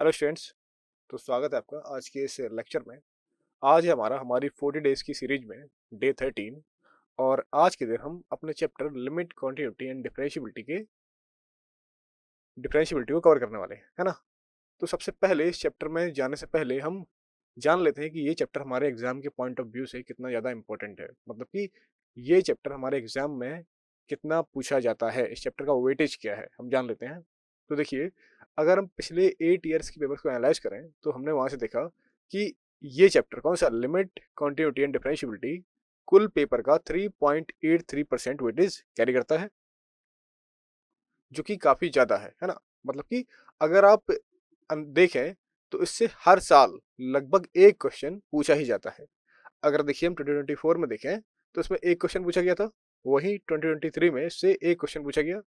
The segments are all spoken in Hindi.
Hello students. तो स्वागत है आपका आज के इस लेक्चर में। आज है हमारी 40 डेज की सीरीज में डे 13। और आज के दिन हम अपने chapter limit continuity and differentiability को कवर करने वाले हैं, है ना। तो सबसे पहले इस चैप्टर में जाने से पहले हम जान लेते हैं कि ये चैप्टर हमारे एग्जाम के पॉइंट ऑफ व्यू से कितना ज़्यादा इंपॉर्टेंट है। मतलब कि ये चैप्टर हमारे एग्जाम में कितना पूछा जाता है, इस चैप्टर का वेटेज क्या है, हम जान लेते हैं। तो देखिए, अगर हम पिछले 8 ईयर्स के पेपर्स को एनालाइज करें तो हमने वहां से देखा कि ये चैप्टर कौन सा लिमिट कॉन्टिन्यूटी एंड डिफरेंशिएबिलिटी कुल पेपर का 3.83% वेटेज कैरी करता है, जो कि काफी ज्यादा है ना। मतलब कि अगर आप देखें तो इससे हर साल लगभग एक क्वेश्चन पूछा ही जाता है। अगर देखिए हम 2024 में देखें तो इसमें एक क्वेश्चन पूछा गया था, वहीं 2023 में इससे एक क्वेश्चन पूछा गया,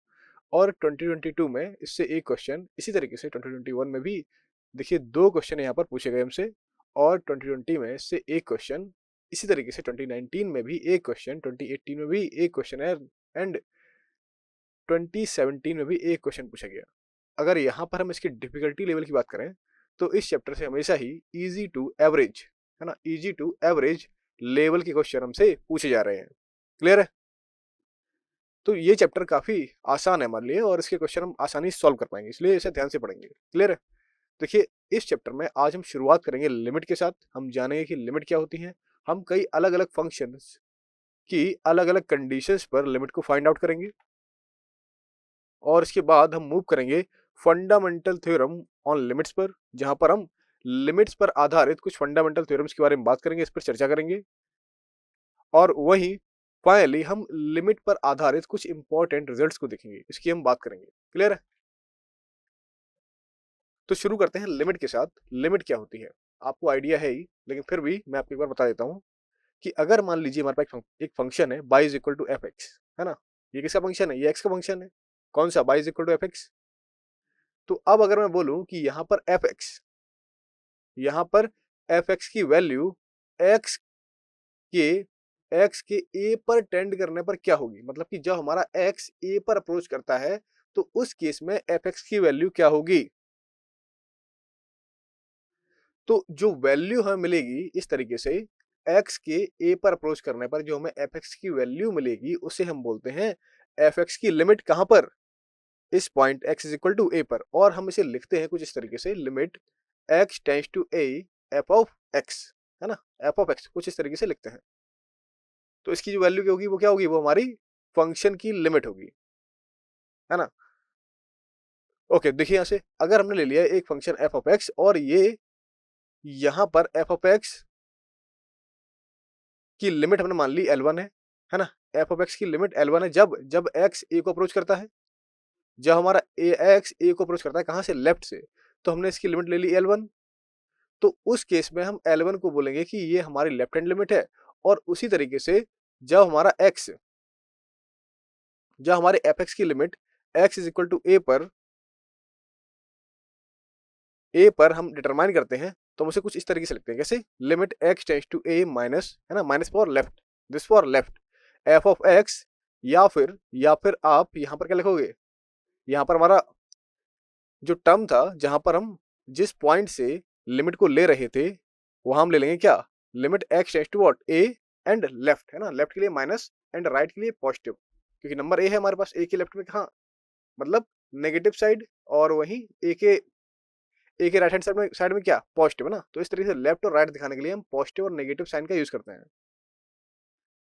और 2022 में इससे एक क्वेश्चन, इसी तरीके से 2021 में भी देखिए दो क्वेश्चन यहाँ पर पूछे गए हमसे, और 2020 में इससे एक क्वेश्चन, इसी तरीके से 2019 में भी एक क्वेश्चन, 2018 में भी एक क्वेश्चन है, एंड 2017 में भी एक क्वेश्चन पूछा गया। अगर यहाँ पर हम इसकी डिफिकल्टी लेवल की बात करें तो इस चैप्टर से हमेशा ही इजी टू एवरेज, है ना, इजी टू एवरेज लेवल के क्वेश्चन हमसे पूछे जा रहे हैं। क्लियर है। तो ये चैप्टर काफी आसान है हमारे लिए और इसके क्वेश्चन हम आसानी से सॉल्व कर पाएंगे, इसलिए इसे ध्यान से पढ़ेंगे। क्लियर है। देखिए, इस चैप्टर में आज हम शुरुआत करेंगे लिमिट के साथ। हम जानेंगे कि लिमिट क्या होती है। हम कई अलग अलग फंक्शंस की अलग अलग कंडीशंस पर लिमिट को फाइंड आउट करेंगे, और इसके बाद हम मूव करेंगे फंडामेंटल थ्योरम ऑन लिमिट्स पर, जहां पर हम लिमिट्स पर आधारित कुछ फंडामेंटल थ्योरम्स के बारे में बात करेंगे, इस पर चर्चा करेंगे। और वहीं फाइनली हम लिमिट पर आधारित कुछ इंपॉर्टेंट रिजल्ट्स को देखेंगे, इसकी हम बात करेंगे। क्लियर है। तो शुरू करते हैं लिमिट के साथ। लिमिट क्या होती है आपको आइडिया है ही, लेकिन फिर भी मैं आपको एक बार बता देता हूँ कि अगर मान लीजिए हमारे पास एक फंक्शन है y is equal to F X, है ना। ये किसका फंक्शन है? ये x का फंक्शन है। कौन सा? y is equal to F X. तो अब अगर मैं बोलूं कि यहाँ पर एफ एक्स, यहाँ पर एफ एक्स की वैल्यू x के x के a पर टेंड करने पर क्या होगी, मतलब कि जब हमारा x a पर अप्रोच करता है तो उस केस में एफ एक्स की वैल्यू क्या होगी। तो जो वैल्यू हमें मिलेगी इस तरीके से, x के a पर अप्रोच करने पर जो हमें एफ एक्स की वैल्यू मिलेगी उसे हम बोलते हैं एफ एक्स की लिमिट। कहां पर? इस point x is equal to a पर। और हम इसे लिखते हैं कुछ इस तरीके से, limit x tends to a F of x, है ना, एफ ऑफ x कुछ इस तरीके से लिखते हैं। तो इसकी जो वैल्यू होगी वो क्या होगी? वो हमारी फंक्शन की लिमिट होगी, है ना। ओके, देखिए यहां से अगर हमने ले लिया एक फंक्शन एफ ऑफ एक्स, और ये यहां पर एफ ऑफ एक्स की लिमिट हमने मान ली L1 है ना। एफ ऑफ एक्स की लिमिट L1 है जब जब x a को अप्रोच करता है। जब हमारा x a को अप्रोच करता है, कहां से? लेफ्ट से। तो हमने इसकी लिमिट ले ली L1। तो उस केस में हम L1 को बोलेंगे कि ये हमारी लेफ्ट हैंड लिमिट है। और उसी तरीके से जब हमारा x, जब हमारे एफ एक्स की limit x is equal to a पर हम डिटरमाइन करते हैं, तो हम उसे कुछ इस तरीके से लिखते हैं, कैसे? Limit x tends to a minus, है ना, minus for left, this for left F of x। या फिर आप यहां पर क्या लिखोगे? यहां पर हमारा जो टर्म था, जहां पर हम जिस पॉइंट से लिमिट को ले रहे थे, वहां हम ले लेंगे क्या? Limit x tends to what? a and left, है ना, लेफ्ट के लिए माइनस एंड राइट के लिए पॉजिटिव, क्योंकि नंबर a है हमारे पास। a के लेफ्ट में कहां? मतलब नेगेटिव साइड, और वहीं a के राइट हैंड साइड में क्या? पॉजिटिव, है ना। तो इस तरीके से लेफ्ट और राइट दिखाने के लिए हम पॉजिटिव और नेगेटिव साइन का यूज करते हैं, है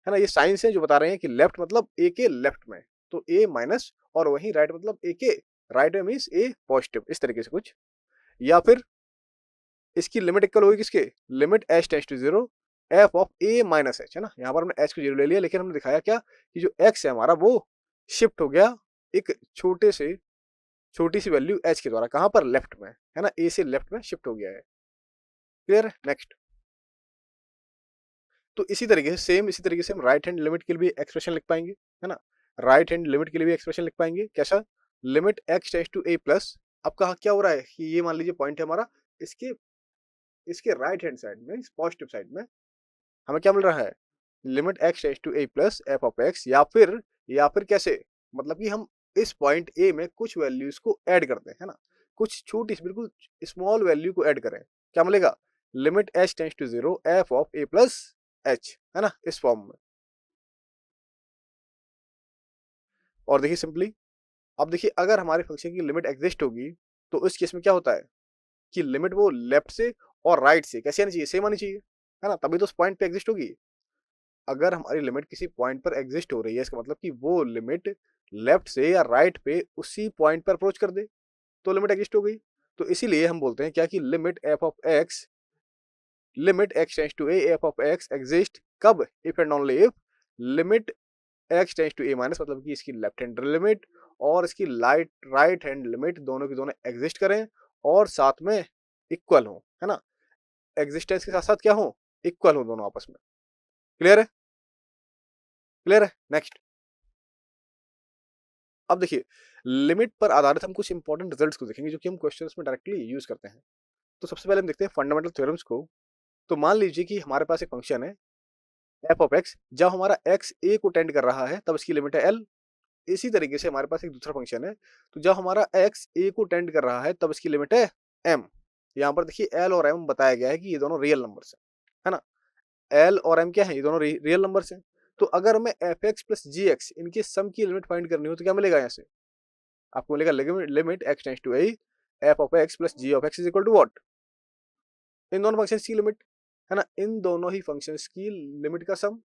ना। ये साइंस है जो बता रहे हैं कि लेफ्ट मतलब a के लेफ्ट में, तो a माइनस, और वहीं राइट मतलब a के राइट में मीन्स a पॉजिटिव, इस तरीके से कुछ। या फिर इसकी लिमिट इक्वल होगी किसके? Limit h tends to zero F of a minus h, है ना। यहाँ पर हमने h को जीरो ले लिया, लेकिन हमने दिखाया क्या कि जो x है हमारा वो शिफ्ट हो गया एक छोटी सी वैल्यू h के द्वारा। कहां पर? लेफ्ट में, है ना, a से लेफ्ट में शिफ्ट हो गया है। क्लियर है। नेक्स्ट। तो इसी तरीके से हम राइट हैंड लिमिट के लिए भी एक्सप्रेशन लिख पाएंगे, है ना। राइट हैंड लिमिट के लिए भी एक्सप्रेशन लिख पाएंगे, कैसा? Limit x tends to a plus. अब कहा क्या हो रहा है कि ये मान लीजिए पॉइंट है हमारा, इसके इसके राइट हैंड साइड में, इस पॉजिटिव साइड में हमें क्या मिल रहा है? Limit x tends to a plus f of x। या फिर कैसे? मतलब कि हम इस पॉइंट a में कुछ वैल्यूज को ऐड करते हैं, है ना। कुछ छोटी सी बिल्कुल स्मॉल वैल्यू को ऐड करें, क्या मिलेगा? Limit h tends to 0 f of a plus h, है ना, इस फॉर्म में। और देखिए सिंपली, अब देखिए अगर हमारे फंक्शन की लिमिट एग्जिस्ट होगी तो इस केस में क्या होता है कि लिमिट वो लेफ्ट से और राइट से कैसे आनी चाहिए? सेम आनी चाहिए, है ना, तभी तो उस पॉइंट पे एग्जिस्ट होगी। अगर हमारी लिमिट किसी पॉइंट पर एग्जिस्ट हो रही है, इसका मतलब कि वो लिमिट लेफ्ट से या राइट पे उसी पॉइंट पर अप्रोच कर दे तो लिमिट एग्जिस्ट हो गई। तो इसीलिए हम बोलते हैं क्या कि limit x tends to a f of x exist कब? If and only if limit x tends to a minus, मतलब कि इसकी लेफ्ट हैंड लिमिट और इसकी राइट हैंड लिमिट दोनों की दोनों एग्जिस्ट करें और साथ में इक्वल हो, है ना, एग्जिस्टेंस के साथ साथ क्या हो? इक्वल हो दोनों आपस में। क्लियर है? क्लियर है? नेक्स्ट, अब देखिए लिमिट पर आधारित हम कुछ इंपॉर्टेंट रिजल्ट्स को देखेंगे जो कि हम क्वेश्चंस में डायरेक्टली यूज करते हैं। तो सबसे पहले हम देखते हैं फंडामेंटल थ्योरम्स को। तो मान लीजिए कि हमारे पास एक फंक्शन है f ऑफ x, जब हमारा x a को टेंड कर रहा है तब इसकी लिमिट है l। इसी तरीके से हमारे पास एक दूसरा फंक्शन है, तो जब हमारा x a को टेंड कर रहा है तब इसकी लिमिट है m। यहाँ पर देखिए l और m बताया गया है कि ये दोनों रियल नंबर्स है ना, l और m क्या है? ये दोनों रियल नंबर्स हैं। तो अगर हमें fx प्लस gx इनके सम की लिमिट फाइंड करनी हो तो क्या मिलेगा? यहाँ से आपको मिलेगा limit x tends to a f of x plus g of x is equal to what? इन दोनों फंक्शंस की लिमिट, है ना, इन दोनों ही फंक्शंस की लिमिट का sum.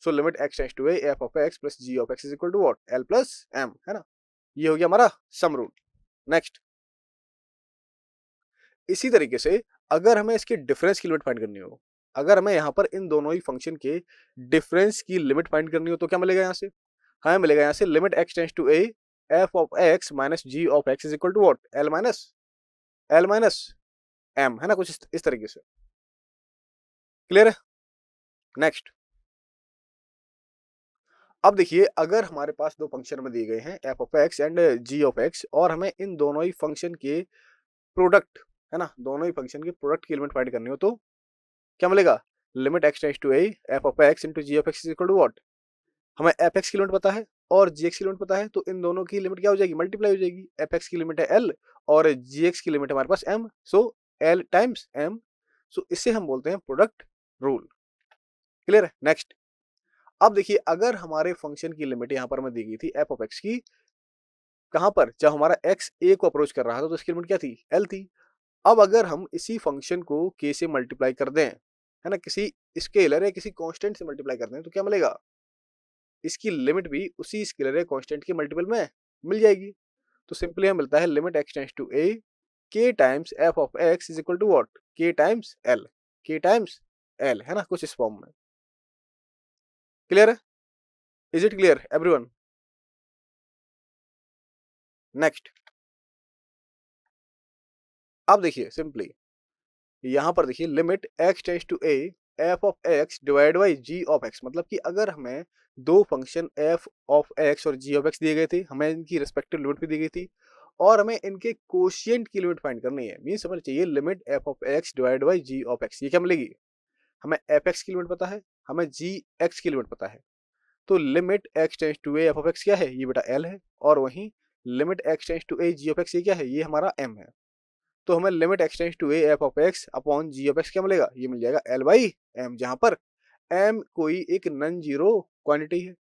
So limit x tends to a f of x plus g of x is equal to what? l plus m, है ना, ये हो गया हमारा सम रूल। नेक्स्ट, इसी तरीके से अगर हमें इसके डिफरेंस की लिमिट फाइंड करनी हो, अगर हमें यहाँ पर इन दोनों ही फंक्शन के डिफरेंस की लिमिट फाइंड करनी हो तो क्या मिलेगा यहाँ से? हमें मिलेगा यहाँ से limit x tends to a f of x minus g of x is equal to what? l minus m, है ना, कुछ इस तरीके से। क्लियर है? नेक्स्ट, अब देखिए अगर हमारे पास दो फंक्शन में दिए गए हैं f of x and g of x और हमें इन दोनों ही फंक्शन के प्रोडक्ट, है ना, दोनों ही फंक्शन के प्रोडक्ट की लिमिट फाइंड करनी हो तो क्या मिलेगा? Limit x tends to a f of x into g of x is equal to what? हमें fx की लिमिट पता है और gx की लिमिट पता है, तो इन दोनों की लिमिट क्या हो जाएगी? मल्टीप्लाई हो जाएगी। fx की लिमिट है l और gx की लिमिट है हमारे पास m, सो l टाइम्स m। सो इसे हम बोलते हैं प्रोडक्ट रूल। क्लियर है? नेक्स्ट, अब देखिए अगर हमारे फंक्शन की लिमिट यहाँ पर हमें दी गई थी f ऑफ x की, कहां पर? जब हमारा x a को अप्रोच कर रहा था तो इसकी लिमिट क्या थी? l थी। अब अगर हम इसी फंक्शन को k से मल्टीप्लाई कर दें, है ना, किसी स्केलर या किसी कांस्टेंट से मल्टीप्लाई कर दें तो क्या मिलेगा? इसकी लिमिट भी उसी स्केलर या कांस्टेंट के मल्टीपल में मिल जाएगी। तो सिंपली हमें मिलता है limit x tends to a k times f of x is equal to what? k times l, k times l, है ना, कुछ इस फॉर्म में। क्लियर है? Is it clear everyone? Next, अब देखिए सिंपली यहाँ पर देखिए limit x tends to a f of x divide by g of x, मतलब कि अगर हमें दो फंक्शन f ऑफ x और g ऑफ x दिए गए थे, हमें इनकी रिस्पेक्टिव लिमिट भी दी गई थी और हमें इनके कोशिएंट की लिमिट फाइंड करनी है। मीन समझ चाहिए limit f of x divide by g of x, ये क्या मिलेगी? हमें fx की लिमिट पता है, हमें gx की लिमिट पता है, तो limit x tends to a f of x क्या है? ये बेटा l है, और वहीं limit x tends to a g of x ये क्या है? ये हमारा m है। तो हमें limit x tends to a f of x upon g of x क्या मिलेगा? ये मिल जाएगा l बाई m, जहां पर m कोई एक नॉन जीरो क्वांटिटी है।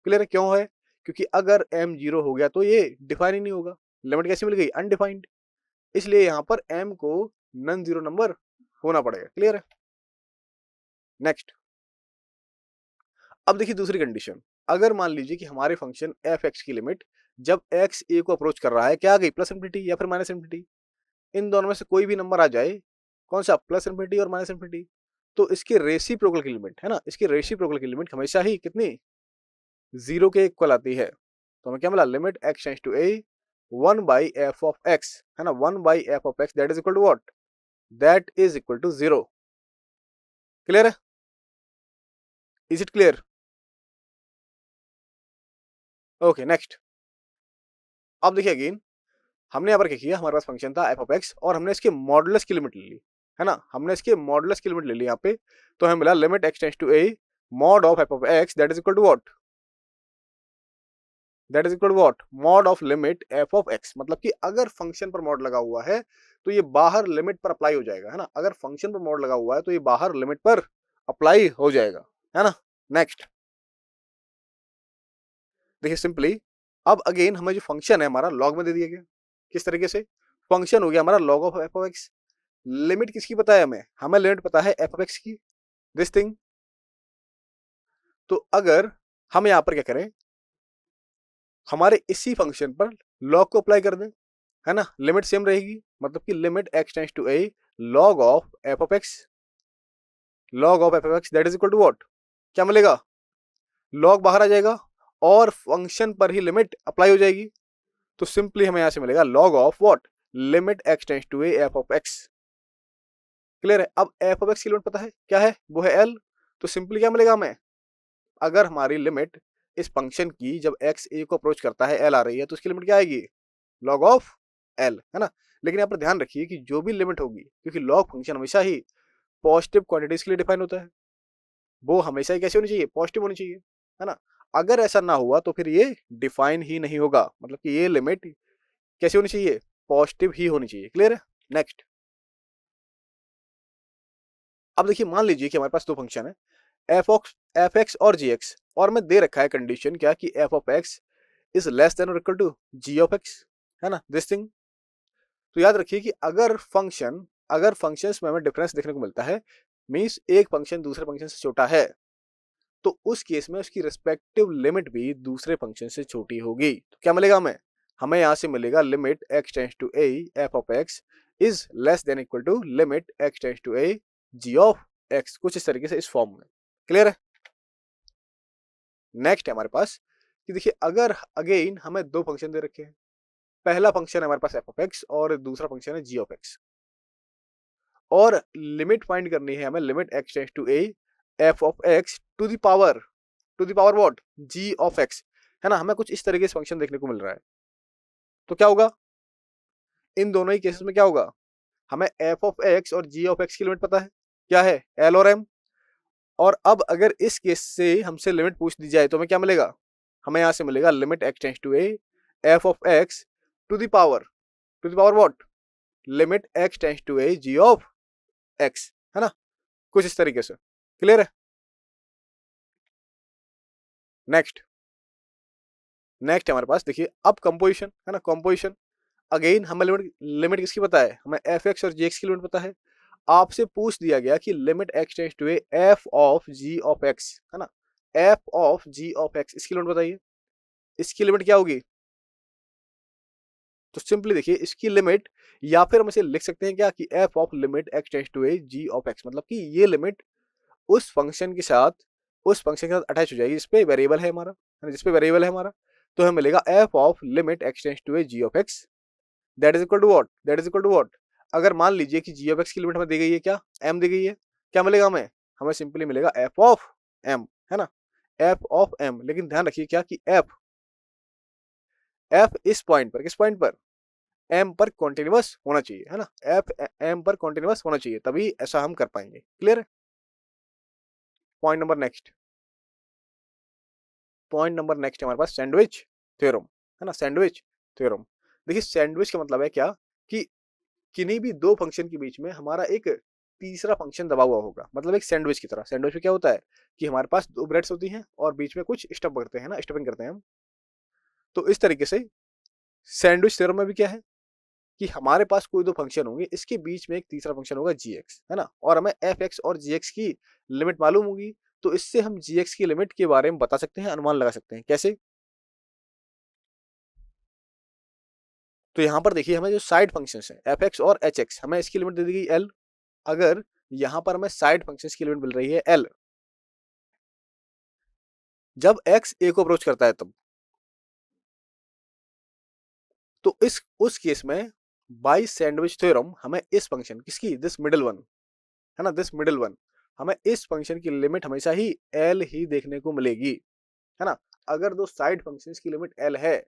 क्लियर है? क्यों है? क्योंकि अगर m जीरो हो गया तो ये डिफाइन ही नहीं होगा। लिमिट कैसी मिल गई? अनडिफाइंड। इसलिए यहाँ पर m को नॉन जीरो नंबर होना पड़ेगा। क्लियर है? नेक्स्ट, अब देखिए दूसरी कंडीशन, अगर मान लीजिए कि हमारे फंक्शन एफ एक्स की लिमिट जब x a को अप्रोच कर रहा है क्या आ गई? प्लस इन्फिनिटी या फिर माइनस इन्फिनिटी, इन दोनों में से कोई भी नंबर आ जाए, कौन सा? प्लस इन्फिनिटी और माइनस इन्फिनिटी, तो इसके रेसिप्रोकल की लिमिट, है ना, इसकी रेसिप्रोकल की लिमिट हमेशा ही कितनी? जीरो के इक्वल आती है। तो हमें क्या मिला? Limit x tends to a 1 by f of x, है ना, 1 by f of x that is equal to what? That is equal to zero. Clear है? Is it clear? Okay next, अब देखिए अगेन हमने यहाँ पर क्या किया, हमारे पास फंक्शन था f ऑफ x और हमने इसके मॉडुलस की लिमिट ले ली, है ना, हमने इसके मॉडुलस की लिमिट ले ली यहाँ पे, तो हमें मिला limit x tends to a mod of f of x that is equal to what? That is equal to what, mod of limit f of x. मतलब कि अगर फंक्शन पर मॉड लगा हुआ है तो ये बाहर लिमिट पर अप्लाई हो जाएगा, है ना। अगर फंक्शन पर मॉड लगा हुआ है तो ये बाहर लिमिट पर अप्लाई हो जाएगा, है ना। नेक्स्ट देखिए सिंपली, अब अगेन हमें जो फंक्शन है हमारा लॉग में दे दिया गया। किस तरीके से, फंक्शन हो गया हमारा log of f of x. Limit किसकी पता है हमें, हमें लिमिट पता है एफ ऑफ एक्स की, दिस थिंग। तो अगर हम यहाँ पर क्या करें, हमारे इसी फंक्शन पर लॉग को अप्लाई कर दें, है ना, लिमिट सेम रहेगी। मतलब कि limit x tends to a log of f of x, log of f of x that is equal to what, क्या मिलेगा, log बाहर आ जाएगा और फंक्शन पर ही लिमिट अप्लाई हो जाएगी। तो सिंपली हमें यहां से मिलेगा log of what, limit x tends to a f of x. Clear है। अब एफ ऑफ एक्स की लिमिट पता है क्या है, वो है एल। तो सिंपली क्या मिलेगा हमें, अगर हमारी लिमिट इस फंक्शन की जब एक्स ए को अप्रोच करता है एल आ रही है तो उसकी लिमिट क्या आएगी, log ऑफ एल, है ना। लेकिन यहाँ पर ध्यान रखिए कि जो भी लिमिट होगी, क्योंकि log फंक्शन हमेशा ही पॉजिटिव क्वांटिटीज के लिए डिफाइन होता है, वो हमेशा ही कैसे होनी चाहिए, पॉजिटिव होनी चाहिए, है ना। अगर ऐसा ना हुआ तो फिर ये डिफाइन ही नहीं होगा। मतलब कि ये लिमिट कैसे होनी चाहिए, पॉजिटिव ही होनी चाहिए। क्लियर है। नेक्स्ट, अब देखिए मान लीजिए कि हमारे पास दो फंक्शन है, एफ एक्स और जी एक्स, और मैं दे रखा है कंडीशन क्या कि f of x is less than और equal to g of x, है ना, दिस थिंग। तो याद रखिए कि अगर फंक्शंस में हमें डिफरेंस देखने को मिलता है, मींस एक फंक्शन दूसरे फंक्शन से छोटा है, तो उस केस में उसकी रिस्पेक्टिव लिमिट भी दूसरे फंक्शन से छोटी होगी। तो क्या मिलेगा हमें, हमें यहां से मिलेगा limit x tends to a f of x is less than equal to limit x tends to a g of x, कुछ इस तरीके से इस फॉर्म में। क्लियर है। नेक्स्ट है हमारे पास कि देखिए, अगर अगेन हमें दो फंक्शन दे रखे हैं, पहला फंक्शन है हमारे पास एफ ऑफ एक्स और दूसरा फंक्शन है जी ऑफ एक्स, और लिमिट फाइंड करनी है हमें limit x tends to a f of x to the power what, g of x, है ना। हमें कुछ इस तरीके से फंक्शन देखने को मिल रहा है। तो क्या होगा, इन दोनों ही केसेस में क्या होगा, हमें एफ ऑफ एक्स और जी ऑफ एक्स की लिमिट पता है, क्या है, एल और एम। और अब अगर इस केस से हमसे लिमिट पूछ दी जाए तो हमें क्या मिलेगा, हमें यहां से मिलेगा limit x tends to a f of x to the power what, limit x tends to a g of x, है ना, कुछ इस तरीके से। क्लियर है। नेक्स्ट नेक्स्ट हमारे पास देखिए अब कंपोजिशन, है ना, कंपोजिशन। अगेन हमें लिमिट किसकी पता है, हमें एफ एक्स और जी एक्स की लिमिट पता है। आपसे पूछ दिया गया कि limit x tends to a f of g of x, है ना, f of g of x, इसकी लिमिट बताइए, इसकी लिमिट क्या होगी। तो सिंपली देखिए इसकी लिमिट, या फिर हम इसे लिख सकते हैं क्या कि f of limit x tends to a g of x, मतलब कि ये लिमिट उस फंक्शन के साथ अटैच हो जाएगी जिसपे वेरिएबल है हमारा, है ना, जिसपे वेरिएबल है हमारा। तो हमें मिलेगा f of limit x tends to a g of x that is equal to what, अगर मान लीजिए कि जी ऑफ एक्स की लिमिट हमें दी गई है क्या, एम दी गई है, क्या मिलेगा हमें, हमें सिंपली मिलेगा एफ ऑफ एम, है ना, एफ ऑफ एम। लेकिन ध्यान रखिए क्या कि एफ एफ इस पॉइंट पर, किस पॉइंट पर, एम पर कॉन्टिन्यूअस होना चाहिए, है ना, एफ एम पर कॉन्टिन्यूअस होना चाहिए, तभी ऐसा हम कर पाएंगे। क्लियर है। पॉइंट नंबर नेक्स्ट, हमारे पास सैंडविच थ्योरम, है ना, सैंडविच थ्योरम। देखिए सैंडविच का मतलब है क्या कि किन्हीं भी दो फंक्शन के बीच में हमारा एक तीसरा फंक्शन दबा हुआ होगा, मतलब एक सैंडविच की तरह। सैंडविच में क्या होता है कि हमारे पास दो ब्रेड्स होती हैं और बीच में कुछ स्टफ करते हैं ना, स्टफिंग करते हैं हम। तो इस तरीके से सैंडविच थ्योरम में भी क्या है कि हमारे पास कोई दो फंक्शन होंगे, इसके बीच में एक तीसरा फंक्शन होगा जी एक्स, है ना, और हमें एफ एक्स और जी एक्स की लिमिट मालूम होगी। तो इससे हम जी एक्स की लिमिट के बारे में बता सकते हैं, अनुमान लगा सकते हैं। कैसे, तो यहाँ पर देखिए हमें जो साइड फंक्शंस हैं एफ एक्स और एच एक्स, हमें इसकी लिमिट दे दी गई एल। अगर यहाँ पर हमें साइड फंक्शंस की लिमिट मिल रही है एल, जब एक्स ए को अप्रोच करता है तब, तो इस उस केस में बाई सैंडविच थ्योरम हमें इस फंक्शन किसकी, दिस मिडिल वन, है ना, दिस मिडिल वन, हमें इस फंक्शन की लिमिट हमेशा ही एल ही देखने को मिलेगी, है ना। अगर दो साइड फंक्शंस की लिमिट एल है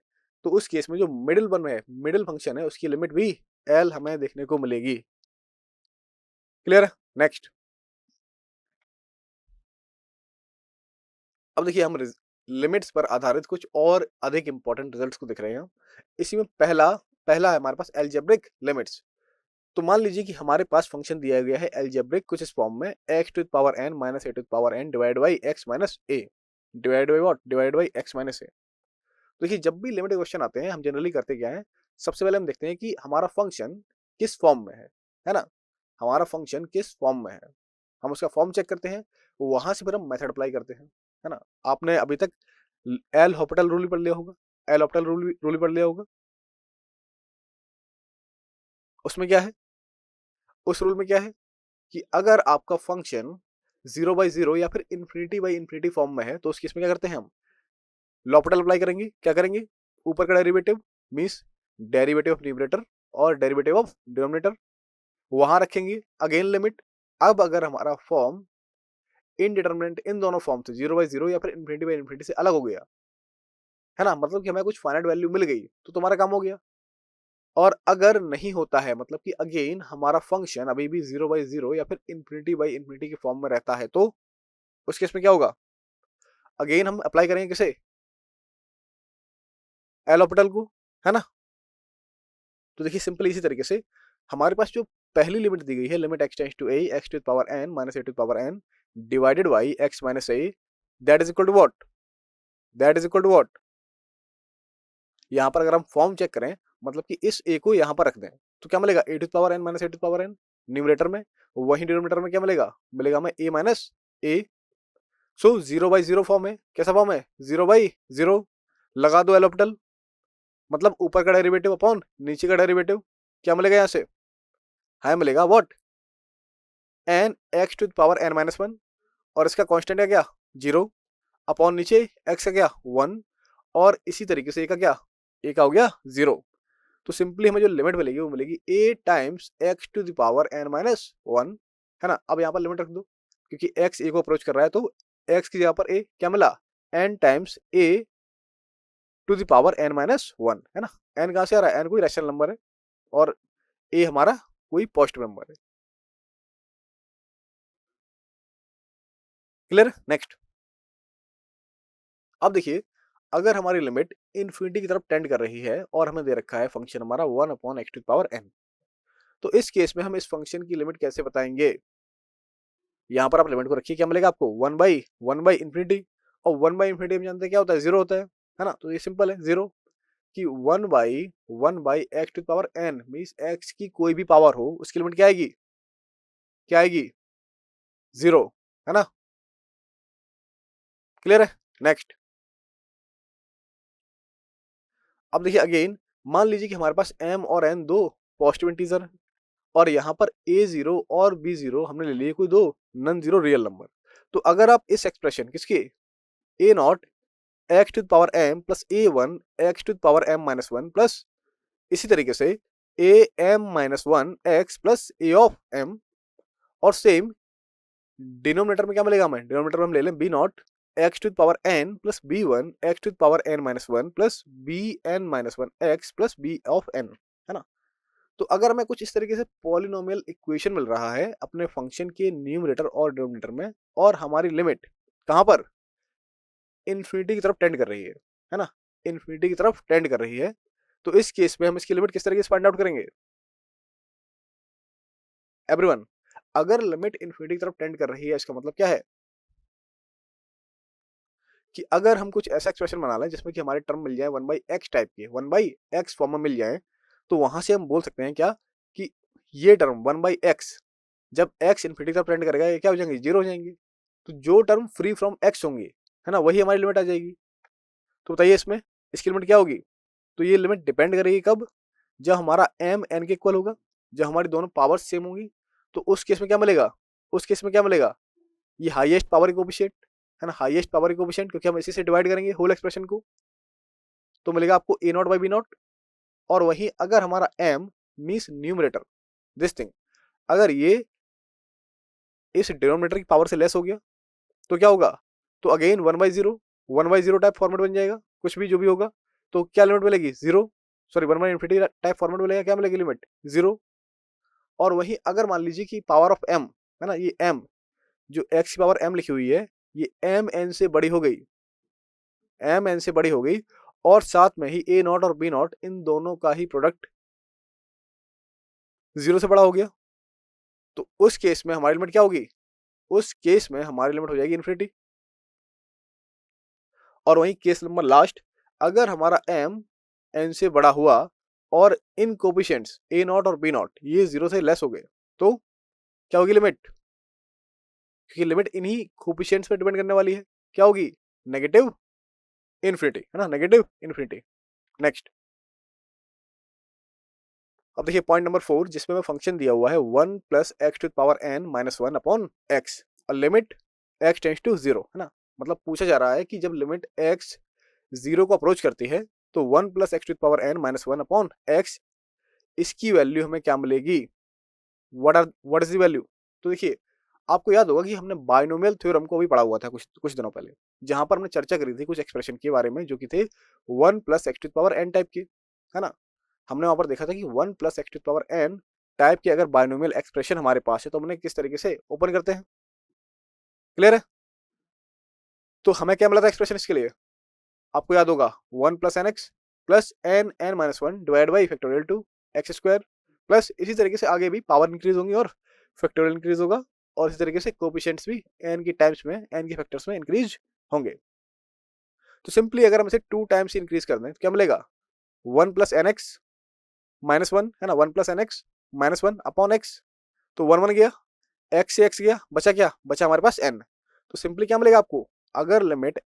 तो उस केस में जो मिडिल वन है, मिडिल फंक्शन है, उसकी लिमिट भी एल हमें देखने को मिलेगी। क्लियर है। नेक्स्ट, अब देखिए हम लिमिट्स पर आधारित कुछ और अधिक इंपॉर्टेंट रिजल्ट्स को देख रहे हैं हम। इसी में पहला है हमारे पास एल्जेब्रिक लिमिट्स। तो मान लीजिए कि हमारे पास फंक्शन दिया गया है एल्जेब्रिक कुछ इस फॉर्म में x to the power n minus a to the power n divide by x minus a divide by what, divide by x minus a। तो देखिए जब भी लिमिट क्वेश्चन आते हैं हम जनरली करते क्या है, सबसे पहले हम देखते हैं कि हमारा फंक्शन किस फॉर्म में है ना, हमारा फंक्शन किस फॉर्म में है, हम उसका फॉर्म चेक करते हैं, वहां से फिर हम मेथड अप्लाई करते हैं, है ना। आपने अभी तक एल हॉपिटल रूल पढ़ लिया होगा, एल हॉपिटल रूल पढ़ लिया होगा। उसमें क्या है, उस रूल में क्या है कि अगर आपका फंक्शन 0/0 या फिर इन्फिनिटी बाई इन्फिनिटी फॉर्म में है तो उस केस में क्या करते हैं हम, लॉपिटल अप्लाई करेंगे। क्या करेंगे, ऊपर का derivative means derivative of numerator और डेरिवेटिव ऑफ डिनोमिनेटर वहां रखेंगे, अगेन लिमिट। अब अगर हमारा फॉर्म इनडिटरमिनेट इन दोनों फॉर्म से 0/0 या फिर इन्फिनिटी बाई इन्फिनिटी से अलग हो गया, है ना, मतलब कि हमें कुछ फाइनाइट वैल्यू मिल गई तो तुम्हारा काम हो गया। और अगर नहीं होता है, मतलब कि अगेन हमारा फंक्शन अभी भी 0/0 या फिर इन्फिनिटी बाई इन्फिनिटी के फॉर्म में रहता है, तो उस केस में क्या होगा, अगेन हम अप्लाई करेंगे किसे, एल हॉपिटल को, है ना। तो देखिए सिंपल इसी तरीके से हमारे पास जो पहली लिमिट दी गई है, limit x tends to a x to the power n minus a to the power n divided by x minus a, that is equal to what, that is equal to what. यहाँ पर अगर हम फॉर्म चेक करें, मतलब कि इस a को यहाँ पर रख दें तो क्या मिलेगा, a to the power n minus a to the power n numerator में, वही डिनोमिनेटर में क्या मिलेगा, मिलेगा हमें a minus a। So 0/0 form है, कैसा फॉर्म है, 0/0। लगा दो एल हॉपिटल, मतलब ऊपर का डेरिवेटिव अपॉन नीचे का डेरिवेटिव, क्या मिलेगा यहाँ से, हमें मिलेगा what, n x to the power n minus 1 और इसका कांस्टेंट है क्या, 0 अपॉन नीचे x का क्या 1 और इसी तरीके से a का क्या, a का हो गया 0। तो सिंपली हमें जो लिमिट मिलेगी वो मिलेगी a times x to the power n minus 1, है ना। अब यहाँ पर लिमिट रख दो क्योंकि x a को अप्रोच कर रहा है, तो x की जगह पर a क्या मिला, n times a to the power n minus 1, है ना। n कहाँ से आ रहा है, n कोई रैशनल नंबर है और a हमारा कोई पॉजिटिव नंबर है। Clear, next. अब देखिए अगर हमारी लिमिट इन्फिनिटी की तरफ टेंड कर रही है और हमें दे रखा है फंक्शन हमारा 1 upon x to power n, तो इस केस में हम इस फंक्शन की लिमिट कैसे बताएंगे। यहाँ पर आप लिमिट को रखिए, क्या मिलेगा आपको, 1/1 इन्फिनिटी, और 1/इन्फिनिटी हम जानते हैं क्या होता है, 0 होता है ना। तो ये सिंपल है, 0 कि 1/1 x to power n means x की कोई भी पावर हो उसकी लिमिट क्या आएगी, क्या आएगी, 0, है ना। क्लियर है, नेक्स्ट। अब देखिए अगेन मान लीजिए कि हमारे पास m और n दो पॉजिटिव इंटीजर और यहाँ पर a0 और b0 हमने ले लिए कोई दो नॉन जीरो रियल नंबर। तो अगर आप इस एक्सप्रेशन किसके, a0 x to the power m plus a1 x to the power m minus 1 plus इसी तरीके से a m minus 1 x plus a of m, और सेम डिनोमिनेटर में क्या मिलेगा हमें, डिनोमिनेटर में हम ले लें b0 x to the power n plus b1 x to the power n minus 1 plus bn minus 1 x plus b of n, है ना। तो अगर हमें कुछ इस तरीके से पॉलिनोमियल इक्वेशन मिल रहा है अपने फंक्शन के न्यूमरेटर और डिनोमिनेटर में, और हमारी लिमिट कहां पर, इन्फिनिटी की तरफ टेंड कर रही है ना, इन्फिनिटी की तरफ टेंड कर रही है, तो इस केस में हम इसकी लिमिट किस तरीके से फाइंड आउट करेंगे एवरीवन। अगर लिमिट इन्फिनिटी की तरफ टेंड कर रही है इसका मतलब क्या है कि अगर हम कुछ ऐसा एक्सप्रेशन बना लें जिसमें कि हमारे टर्म मिल जाए 1/x टाइप के, 1/x फॉर्म में मिल जाए, तो वहां से हम बोल सकते हैं क्या कि ये टर्म 1/x जब x इन्फिनिटी की तरफ टेंड करेगा ये क्या हो जाएंगे, 0 हो जाएंगे। तो जो टर्म फ्री फ्रॉम x होंगे, है ना, वही हमारी लिमिट आ जाएगी। तो बताइए इसमें इसकी लिमिट क्या होगी, तो ये लिमिट डिपेंड करेगी कब, जब हमारा m n के इक्वल होगा, जब हमारी दोनों पावर सेम होंगी, तो उस केस में क्या मिलेगा, उस केस में क्या मिलेगा, ये हाईएस्ट पावर कोफिशिएंट, है ना, हाईएस्ट पावर कोफिशिएंट, क्योंकि हम इसी से डिवाइड करेंगे होल एक्सप्रेशन को, तो मिलेगा आपको a0/b0। और वहीं अगर हमारा m means numerator this thing, अगर ये इस डिनोमिनेटर की पावर से लेस हो गया तो क्या होगा, तो अगेन 1/0 टाइप फॉर्मेट बन जाएगा, कुछ भी जो भी होगा, तो क्या लिमिट मिलेगी, 0, सॉरी 1/इन्फिनिटी टाइप फॉर्मेट मिलेगा, क्या मिलेगी लिमिट 0। और वहीं अगर मान लीजिए कि पावर ऑफ m, है ना, ये m जो x की पावर m लिखी हुई है ये m n से बड़ी हो गई, m n से बड़ी हो गई और साथ में ही a नॉट और b नॉट इन दोनों का ही प्रोडक्ट 0 से बड़ा हो गया, तो उस केस में हमारी लिमिट क्या होगी? उस केस में हमारी लिमिट हो जाएगी इन्फिनिटी। और वहीं केस नंबर लास्ट, अगर हमारा m n से बड़ा हुआ और इन कोफिशिएंट्स a नॉट और b नॉट ये 0 से लेस हो गए, तो क्या होगी लिमिट? क्योंकि लिमिट इन्हीं कोफिशिएंट्स पे डिपेंड करने वाली है, क्या होगी? नेगेटिव इन्फिनिटी, है ना, नेगेटिव इन्फिनिटी। नेक्स्ट, अब देखिए पॉइंट नंबर 4 जिसमें मैं फंक्शन दिया हुआ है 1 plus x to power n minus 1 upon x और लिमिट x टेंड्स टू 0, है ना। मतलब पूछा जा रहा है कि जब लिमिट x 0 को अप्रोच करती है तो 1 plus x to power n minus 1 upon x, इसकी वैल्यू हमें क्या मिलेगी? What is the value? तो देखिए आपको याद होगा कि हमने बाइनोमियल थ्योरम को भी पढ़ा हुआ था कुछ दिनों पहले, जहां पर हमने चर्चा करी थी कुछ एक्सप्रेशन के बारे में जो कि थे 1 plus x to power n type के, है ना। हमने वहां पर देखा था कि 1 plus x to power n type के अगर बाइनोमियल एक्सप्रेशन हमारे पास है तो हमने किस तरीके से ओपन करते हैं, क्लियर है। तो हमें क्या मिला था एक्सप्रेशन इसके लिए? आपको याद होगा 1 plus n x plus n n minus one divide by factorial two x square, plus इसी तरीके से आगे भी पावर इंक्रीज होंगी और फैक्टोरियल इंक्रीज होगा, और इसी तरीके से कोएफिशिएंट्स भी एन की टाइम्स में, एन के फैक्टर्स में इंक्रीज होंगे। तो सिंपली अगर हम इसे 2 टाइम्स इंक्रीज कर दें तो क्या मिलेगा? 1 प्लस एन एक्स माइनस 1, है ना, 1 plus n x minus 1 upon x, तो 1 1 गया, एक्स से एक्स गया, बचा क्या? बचा हमारे पास एन। तो सिंपली क्या मिलेगा आपको? अगर limit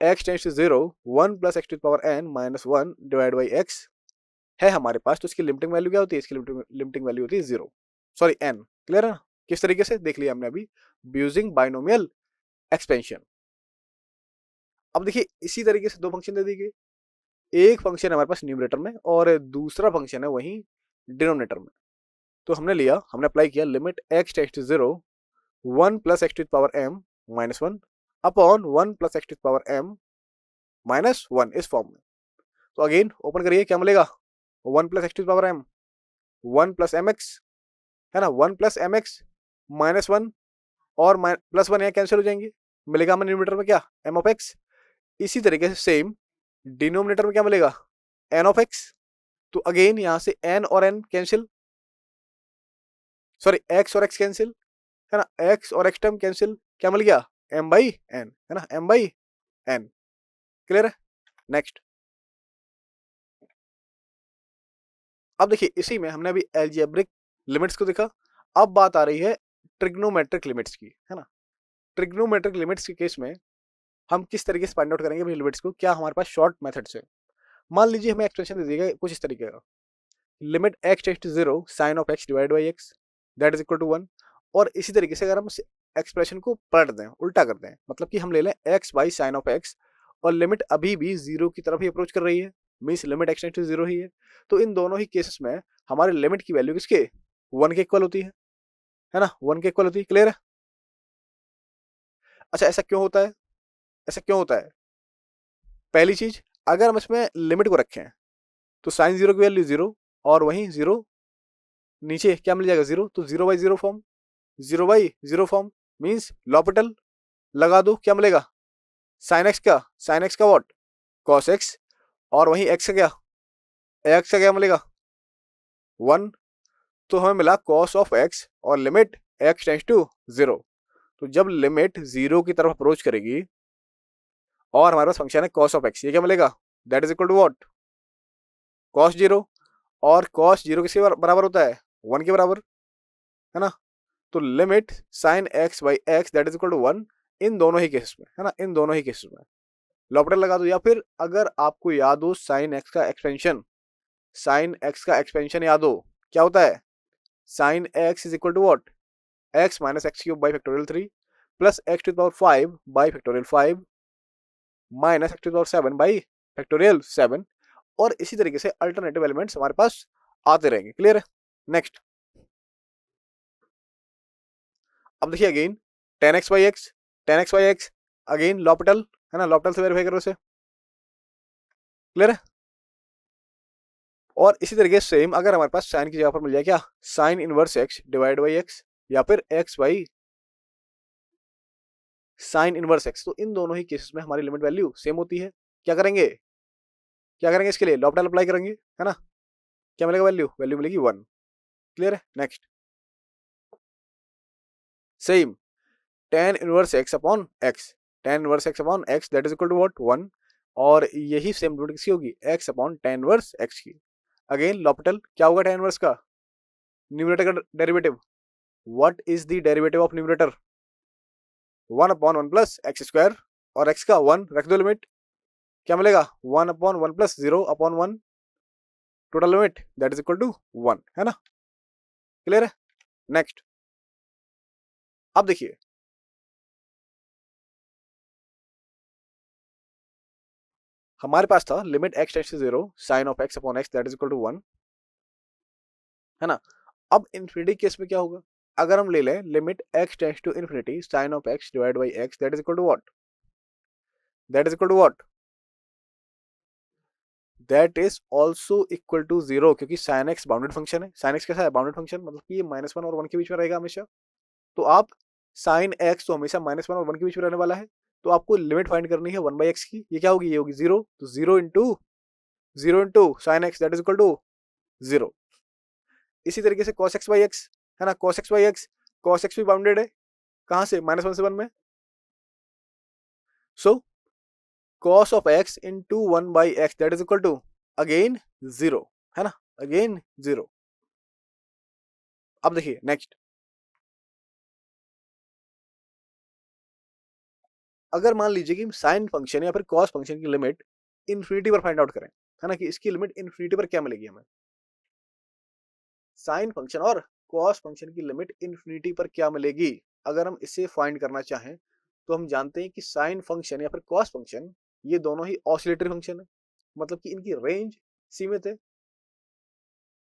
x tends to 0 1 plus x to power n minus 1 divide by x है हमारे पास, तो इसकी लिमिटिंग वैल्यू क्या होती है? इसकी लिमिटिंग वैल्यू होती है 0, सॉरी n। क्लियर है ना? किस तरीके से देख लिया हमने अभी, यूजिंग बाइनोमियल एक्सपेंशन। अब देखिए इसी तरीके से दो फंक्शन दे दी गई, एक फंक्शन हमारे पास न्यूमरेटर में और दूसरा फंक्शन है वही डिनोमिनेटर में। तो हमने लिया, हमने अप्लाई किया limit x tends to 0 1 plus x to power m minus 1 upon 1 plus x to power m minus 1 इस फॉर्म में। तो अगेन ओपन करिए, क्या मिलेगा? 1 plus x to power m 1 plus m x, है ना, 1 प्लस एम एक्स माइनस 1 और प्लस 1 यहाँ कैंसिल हो जाएंगे, मिलेगा हमें न्यूमरेटर में क्या? m of x। इसी तरीके से सेम डिनोमिनेटर में क्या मिलेगा? n of x। तो अगेन यहाँ से n और n कैंसिल, सॉरी x और x कैंसिल, है ना, x और x टर्म कैंसिल, क्या मिल गया? m बाई n, है ना, m बाई n। क्लियर है? नेक्स्ट, अब देखिए इसी में हमने अभी एल्जेब्रिक लिमिट्स को देखा, अब बात आ रही है ट्रिग्नोमेट्रिक लिमिट्स की, है ना। ट्रिग्नोमेट्रिक लिमिट्स के केस में हम किस तरीके से फाइंड आउट करेंगे अपनी लिमिट्स को? क्या हमारे पास शॉर्ट मेथड से, मान लीजिए हमें एक्सप्रेशन दे दिएगा कुछ इस तरीके का, limit x tends to 0 sine of x divide by x that is equal to 1। और इसी तरीके से अगर हम एक्सप्रेशन को पलट दें, उल्टा कर दें, मतलब कि हम ले लें x by sine of x और लिमिट अभी भी 0 की तरफ ही अप्रोच कर रही है, means limit x tends to 0 ही है, तो इन दोनों ही केसेस में हमारे लिमिट की वैल्यू किसके? 1 के इक्वल होती है ना, 1 के इक्वल होती है। क्लियर है? अच्छा ऐसा क्यों होता है? ऐसा क्यों होता है? पहली चीज, अगर हम इसमें लिमिट को रखें तो साइन 0 की वैल्यू 0 और वहीं 0 नीचे क्या मिल जाएगा? 0, तो 0 by 0 form, 0 by 0 form means L'Hôpital लगा दो, क्या मिलेगा? साइन एक्स का, साइन एक्स का व्हाट? कॉस एक्स, और वहीं एक्स का क्या? एक्स का क्या मिलेगा? 1। तो हमें मिला कॉस ऑफ एक्स और लिमिट एक्स टेंड्स टू 0। तो जब लिमिट 0 की तरफ अप्रोच करेगी और हमारे पास फंक्शन है कॉस ऑफ एक्स, ये क्या मिलेगा? That is equal to what? Cos 0, और कॉस 0 किसके बराबर होता है? 1 के बराबर, है ना। तो limit sine x by x that is equal to 1 इन दोनों ही केसेस में, है ना, इन दोनों ही केसेस में लॉपिटल लगा दो। या फिर अगर आपको याद हो साइन एक्स का एक्सपेंशन, साइन एक्स का एक्सपेंशन याद हो, क्या होता है? Sine x is equal to what? X minus x cube by factorial 3 plus x to power 5 by factorial 5 minus x to power 7 by factorial 7, और इसी तरीके से अल्टरनेटिव एलिमेंट्स हमारे पास आते रहेंगे। क्लियर है? नेक्स्ट, अब देखिए again ten x by x, ten x by x again L'Hôpital, है ना, लॉपिटल से वेरीफाई करो इसे। क्लियर है? और इसी तरीके से सेम अगर हमारे पास साइन की जगह पर मिल जाए क्या? Sine inverse x divide by x, या फिर x by sine inverse x. तो इन दोनों ही केसेस में हमारी लिमिट वैल्यू सेम होती है। क्या करेंगे इसके लिए लॉपिटल अप्लाई करेंगे, है ना। क्या मिलेगा वैल्यू मिलेगी 1। क्लियर है। Next same tan inverse x upon x, tan inverse x upon x that is equal to what 1। और यही सेम लिमिट किसकी होगी x upon tan inverse x की। अगेन लॉपिटल क्या होगा tan इनवर्स का, न्यूमरेटर का derivative. What is the derivative of numerator, 1 upon 1 plus x square, और x का 1 रख दो लिमिट, क्या मिलेगा 1 अपॉन 1 प्लस 0 upon 1 total limit that is equal to 1, है ना। क्लियर है। नेक्स्ट अब देखिए हमारे पास था limit x tends to 0 sine of x upon x that is equal to 1, है ना। अब इन्फिनिटी केस में क्या होगा, अगर हम ले लें limit x tends to infinity sine of x divide by x that is equal to what, that is equal to what, that is also equal to 0, क्योंकि साइन x बाउंडेड फंक्शन है। साइन x कैसा है, बाउंडेड फंक्शन, मतलब कि ये -1 और 1 के बीच में रहेगा हमेशा। तो आप साइन x तो हमेशा -1 और 1 के बीच में रहने वाला है, तो आपको लिमिट फाइंड करनी है 1/x की। ये क्या होगी, ये होगी 0, तो 0 into sine x that is equal to 0। इसी तरीके से cos x बाई x, है ना, cos x by x, cos x भी बाउंडेड है कहां से, -1 से 1 में। So cos of x into 1/x that is equal to again 0, है ना, अगेन 0। अब देखिए नेक्स्ट, अगर मान लीजिए कि साइन फंक्शन या फिर cos फंक्शन की लिमिट इन्फिनिटी पर फाइंड आउट करें, है ना, कि इसकी लिमिट इन्फिनिटी पर क्या मिलेगी हमें। साइन फंक्शन और cos फंक्शन की लिमिट इन्फिनिटी पर क्या मिलेगी, अगर हम इसे फाइंड करना चाहें तो हम जानते हैं कि साइन फंक्शन या फिर cos फंक्शन ये दोनों ही ऑसिलेटरी फंक्शन है, मतलब कि इनकी रेंज सीमित है।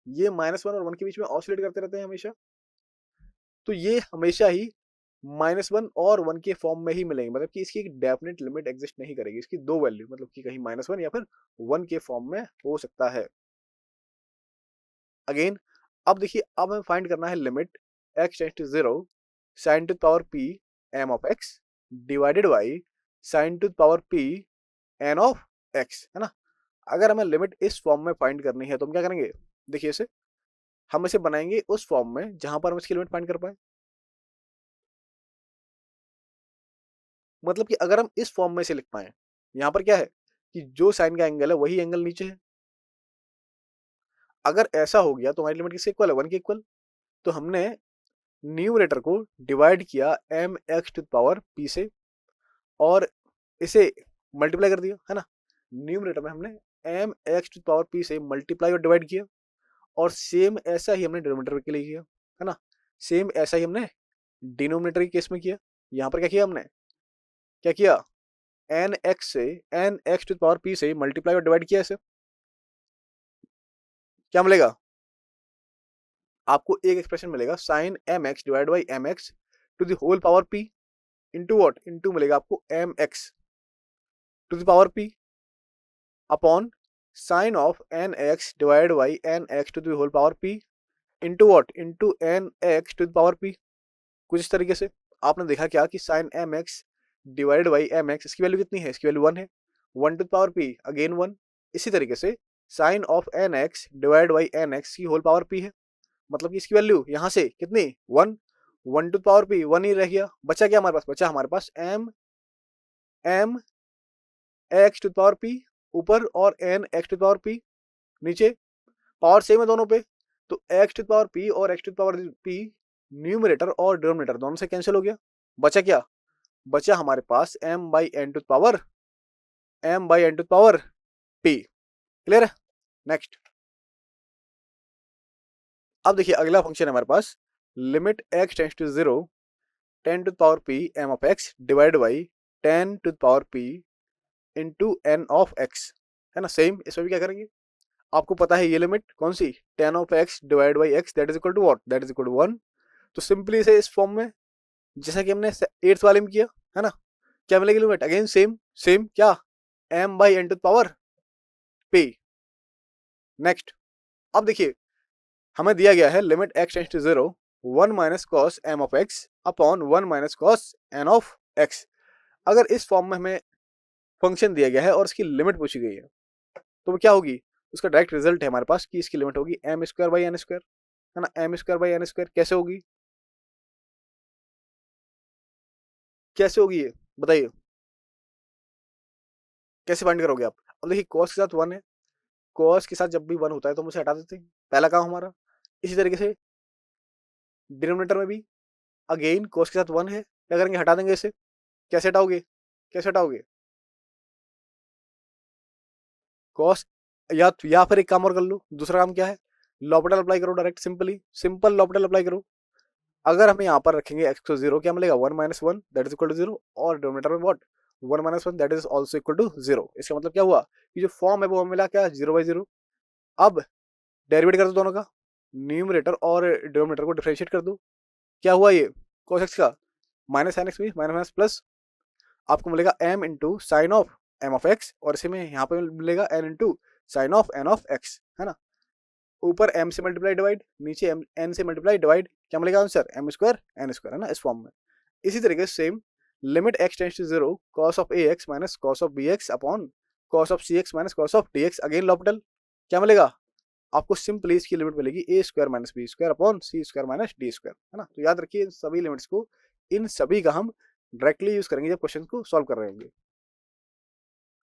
ये -1 और 1 के बीच में ऑसिलेट करते रहते हैं हमेशा, तो ये हमेशा ही -1 और 1 के फॉर्म में ही मिलेंगे, मतलब कि इसकी एक डेफिनेट लिमिट एग्जिस्ट नहीं करेगी। इसकी दो वैल्यू, मतलब कि कहीं -1 या फिर 1 के फॉर्म में हो सकता है। अगेन अब देखिए, अब हमें फाइंड करना है limit x tends to 0 sin to power p m of x divided by sin to power p n of x, है ना। अगर हमें लिमिट इस फॉर्म में फाइंड करनी है तो हम क्या करेंगे, देखिए इसे हम इसे बनाएंगे उस फॉर्म में जहां पर हम इसकी लिमिट फाइंड कर पाए। मतलब कि अगर हम इस फॉर्म में से लिख पाए, यहां पर क्या है कि जो साइन का एंगल है वही एंगल नीचे है। अगर ऐसा हो गया तो हमारी लिमिट किसके इक्वल है, 1 के इक्वल। तो हमने न्यूमरेटर को डिवाइड किया m x to power p से और इसे मल्टीप्लाई कर दिया, है ना। न्यूमरेटर में हमने m x to power p से मल्टीप्लाई और डिवाइड किया, और सेम ऐसा ही हमने डिनोमिनेटर के लिए किया, है ना। सेम ऐसा ही हमने डिनोमिनेटर के केस में किया। यहाँ पर क्या किया हमने, क्या किया, एन एक्स से n x to power p से मल्टीप्लाई और डिवाइड किया इसे, क्या मिलेगा आपको, एक एक्सप्रेशन मिलेगा sine m x divide by m x to the whole power p into what, into मिलेगा आपको m x to the power p upon sine of n x divide by n x to the whole power p into what, into n x to the power P. कुछ इस तरीके से आपने देखा क्या कि sine m x divide by m x, इसकी वैल्यू कितनी है, इसकी वैल्यू 1 है, 1 to the power p again 1। इसी तरीके से sine of n x divide by n x की होल पावर पी है, मतलब कि इसकी वैल्यू यहाँ से कितनी 1, 1 टू पावर पी 1 ही रह गया। बचा क्या हमारे पास, बचा हमारे पास m x to power p ऊपर और n x to power p नीचे, पावर सेम है दोनों पे, तो एक्स टू पावर पी और x to power p numerator और डिनोमिनेटर दोनों से कैंसिल हो गया। बचा क्या, बचा हमारे पास m by n to power p। Clear है। नेक्स्ट अब देखिए अगला फंक्शन है हमारे पास limit x tends to 0 10 to power p m of x divide by 10 to power p into n of x, है ना। सेम इसमें भी क्या करेंगे, आपको पता है ये लिमिट कौन सी 10 of x divide by x that is equal to what, that is equal to 1। तो सिंपली इसे इस फॉर्म में जैसा कि हमने 8th वाले में किया, है ना, क्या मिलेगी लिमिट, अगेन सेम सेम क्या, m by n to power p। Next अब देखिए हमें दिया गया है limit x tends to 0 1 minus cos m of x upon 1 minus cos n of x। अगर इस फॉर्म में हमें फंक्शन दिया गया है और इसकी लिमिट पूछी गई है तो वो क्या होगी, उसका डायरेक्ट रिजल्ट है हमारे पास कि इसकी लिमिट होगी m square by n square, है ना। M square by n square कैसे होगी, कैसे होगी ये बताइए, कैसे फाइंड करोगे आप। अब देखिए कॉस के साथ वन है, कॉस के साथ जब भी वन होता है तो हम उसे हटा देते हैं, पहला काम हमारा। इसी तरीके से डिनोमिनेटर में भी अगेन कॉस के साथ वन है, क्या करेंगे, हटा देंगे इसे। कैसे हटाओगे, कैसे हटाओगे, कॉस, या फिर एक काम और कर लो, दूसरा काम क्या है, लॉपिटल अप्लाई करो direct, simply simple L'Hôpital apply करो। अगर हम यहाँ पर रखेंगे एक्स को जीरो, क्या मिलेगा, one minus one that is equal to zero, और डिनोमिनेटर में what, one minus one that is also equal to zero. इसका मतलब क्या हुआ कि जो फॉर्म है वो हमें मिला क्या, जीरो बाई जीरो। अब डेरिवेट कर दो दोनों का, न्यूमरेटर और डिनोमिनेटर को डिफरेंशिएट कर दो, क्या हुआ ये, cos x का माइनस साइन एक्स भी माइनस माइनस प्लस, आपको मिलेगा m into sine of m of x, और इसी में यहाँ पे मिलेगा n into sine of n of x, है ना। ऊपर m से मल्टीप्लाई डिवाइड, नीचे n से मल्टीप्लाई डिवाइड, क्या मिलेगा answer, m square n square, है ना, इस फॉर्म में। इसी तरीके से same limit x tends to zero cos of ax minus cos of bx upon cos of cx minus cos of dx, again L'Hopital, क्या मिलेगा आपको, सिंपली इसकी लिमिट मिलेगी a square minus b square upon c square minus d square, है ना। तो याद रखिए इन सभी लिमिट्स को, इन सभी का हम डायरेक्टली यूज करेंगे जब क्वेश्चन को सॉल्व कर रहे होंगे,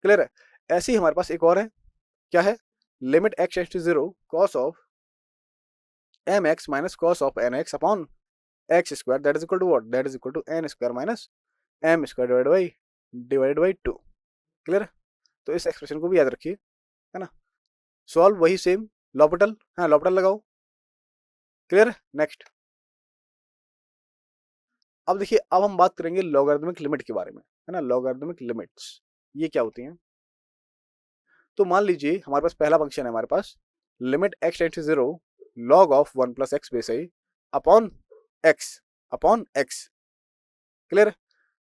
क्लियर है। ऐसे ही हमारे पास एक और है, क्या है, limit x tends to zero cos of m x minus cos of n x upon x square that is equal to what, that is equal to n square minus m square divided by two, clear है। तो इस एक्सप्रेशन को भी याद रखिए, है ना। सॉल्व वही सेम लॉपिटल, हाँ लॉपिटल लगाओ, क्लियर है। नेक्स्ट, अब देखिए अब हम बात करेंगे लॉगरिदमिक लिमिट के बारे में, है ना। लॉगरिदमिक लिमिट्स ये क्या होती हैं, तो मान लीजिए हमारे पास पहला फंक्शन है, हमारे पास limit x tends to zero log of one plus x base i upon x, clear है।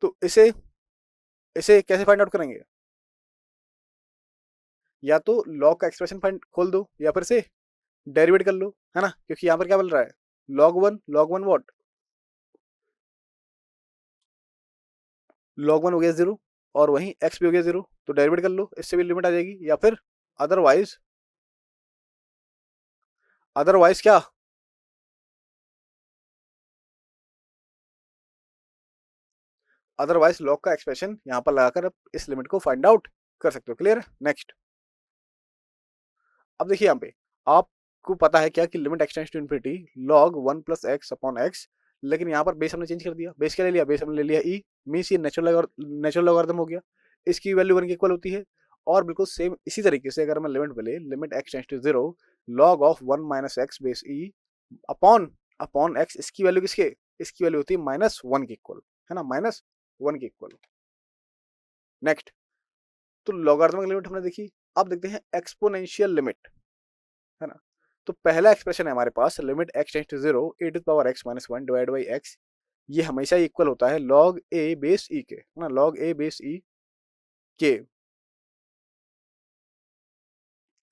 तो इसे इसे कैसे फाइंड आउट करेंगे, या तो लॉग का एक्सप्रेशन फाइंड खोल दो या फिर से डेरिवेट कर लो, है ना, क्योंकि यहाँ पर क्या मिल रहा है, log one what, log one हो गया जीरो और वहीं एक्स भी हो गया जीरो, तो डेरिवेट कर लो, इससे भी लिमिट आ जाएगी। या फिर अदरवाइज अदरवाइज क्या, अदरवाइज लॉग का एक्सप्रेशन यहाँ पर लगाकर आप इस लिमिट को फाइंड आउट कर सकते हो, क्लियर। नेक्स्ट, अब देखिए यहाँ पे आपको पता है क्या कि limit x tends to infinity log one plus x upon x, लेकिन यहाँ पर बेस हमने चेंज कर दिया, बेस क्या ले लिया, बेस हमने ले लिया ई, मीन्स ये नेचुरल लॉगरिथम हो गया, इसकी वैल्यू वन की इक्वल होती है। और बिल्कुल सेम इसी तरीके से अगर हमें लिमिट मिले, limit x tends to zero log of one minus x base e upon upon x, इसकी वैल्यू किसके, इसकी वैल्यू होती है माइनस वन की इक्वल, है ना, माइनस वन की इक्वल। नेक्स्ट, तो लॉगरिथमिक लिमिट हमने देखी, अब देखते हैं एक्सपोनेंशियल लिमिट, है ना। तो पहला एक्सप्रेशन है हमारे पास limit x tends to zero a to power x minus one divide by x, ये हमेशा इक्वल होता है लॉग ए बेस ई के, है ना, लॉग ए बेस ई के,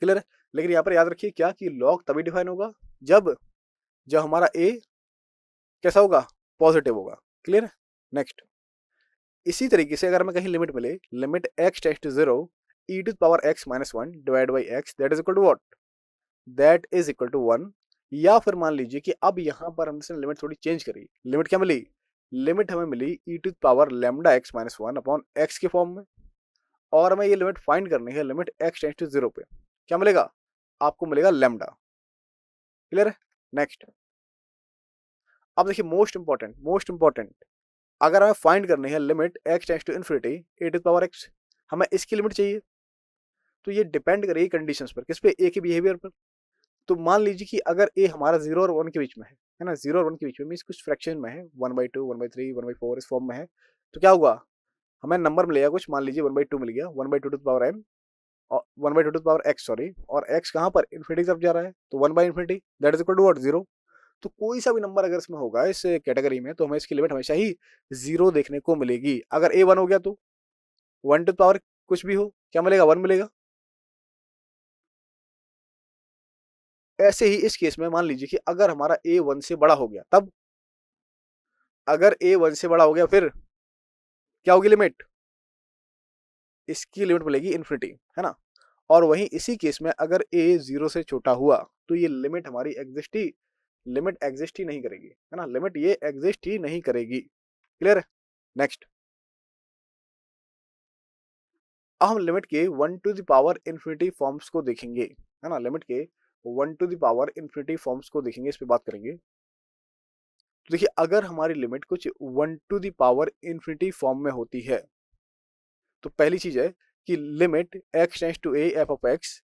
क्लियर है। लेकिन यहाँ पर याद रखिए क्या कि लॉग तभी डिफाइन होगा जब जब हमारा ए कैसा होगा, पॉजिटिव होगा, क्लियर है। नेक्स्ट, इसी तरीके से अगर हमें कहीं लिमिट मिले, limit x tends to zero e to power x minus one divide by x that is equal to what, that is equal to one. या फिर मान लीजिए कि अब यहाँ पर हमने लिमिट थोड़ी चेंज करी, लिमिट क्या मिली, लिमिट हमें मिली e to power lambda x minus one upon x के फॉर्म में, और हमें ये लिमिट फाइंड करनी है limit x tends to zero पे, क्या मिलेगा, आपको मिलेगा लेमडा, क्लियर है। नेक्स्ट, अब देखिए मोस्ट इंपॉर्टेंट, अगर हमें फाइंड करनी है limit x tends to infinity a to power x, हमें इसकी लिमिट चाहिए, तो ये डिपेंड करेगी कंडीशंस पर, किस पे, ए के बिहेवियर पर। तो मान लीजिए कि अगर ए हमारा जीरो और वन के बीच में है ना, जीरो और वन के बीच में मीन्स कुछ फ्रैक्शन में है, one by to, one by three, one by four इस फॉर्म में है, तो क्या हुआ, हमें नंबर मिलेगा कुछ, मान लीजिए वन बाई टू मिल गया, one by two to power n और one by two to power x, sorry, और एक्स कहाँ पर इन्फिनिटी की तरफ जा रहा है, तो one by infinity that is equal to what, zero. तो कोई सा भी नंबर अगर इसमें होगा इस कैटेगरी में, तो हमें इसकी लिमिट हमेशा ही जीरो देखने को मिलेगी। अगर ए वन हो गया तो वन टू पावर कुछ भी हो, क्या मिलेगा, वन मिलेगा। ऐसे ही इस केस में मान लीजिए कि अगर हमारा ए वन से बड़ा हो गया, तब अगर ए वन से बड़ा हो गया फिर क्या होगी लिमिट, इसकी लिमिट मिलेगी इन्फिनिटी, है ना। और वहीं इसी केस में अगर a 0 से छोटा हुआ तो ये लिमिट हमारी एग्जिस्ट ही नहीं करेगी, है ना, लिमिट ये एग्जिस्ट ही नहीं करेगी। क्लियर है। नेक्स्ट, अब हम लिमिट के 1 to the power infinity forms को देखेंगे, है ना, लिमिट के 1 to the power infinity forms को देखेंगे, इस पे बात करेंगे। तो देखिए, अगर हमारी लिमिट कुछ 1 to the power infinity form में होती है तो पहली चीज है कि limit x tends to a f of x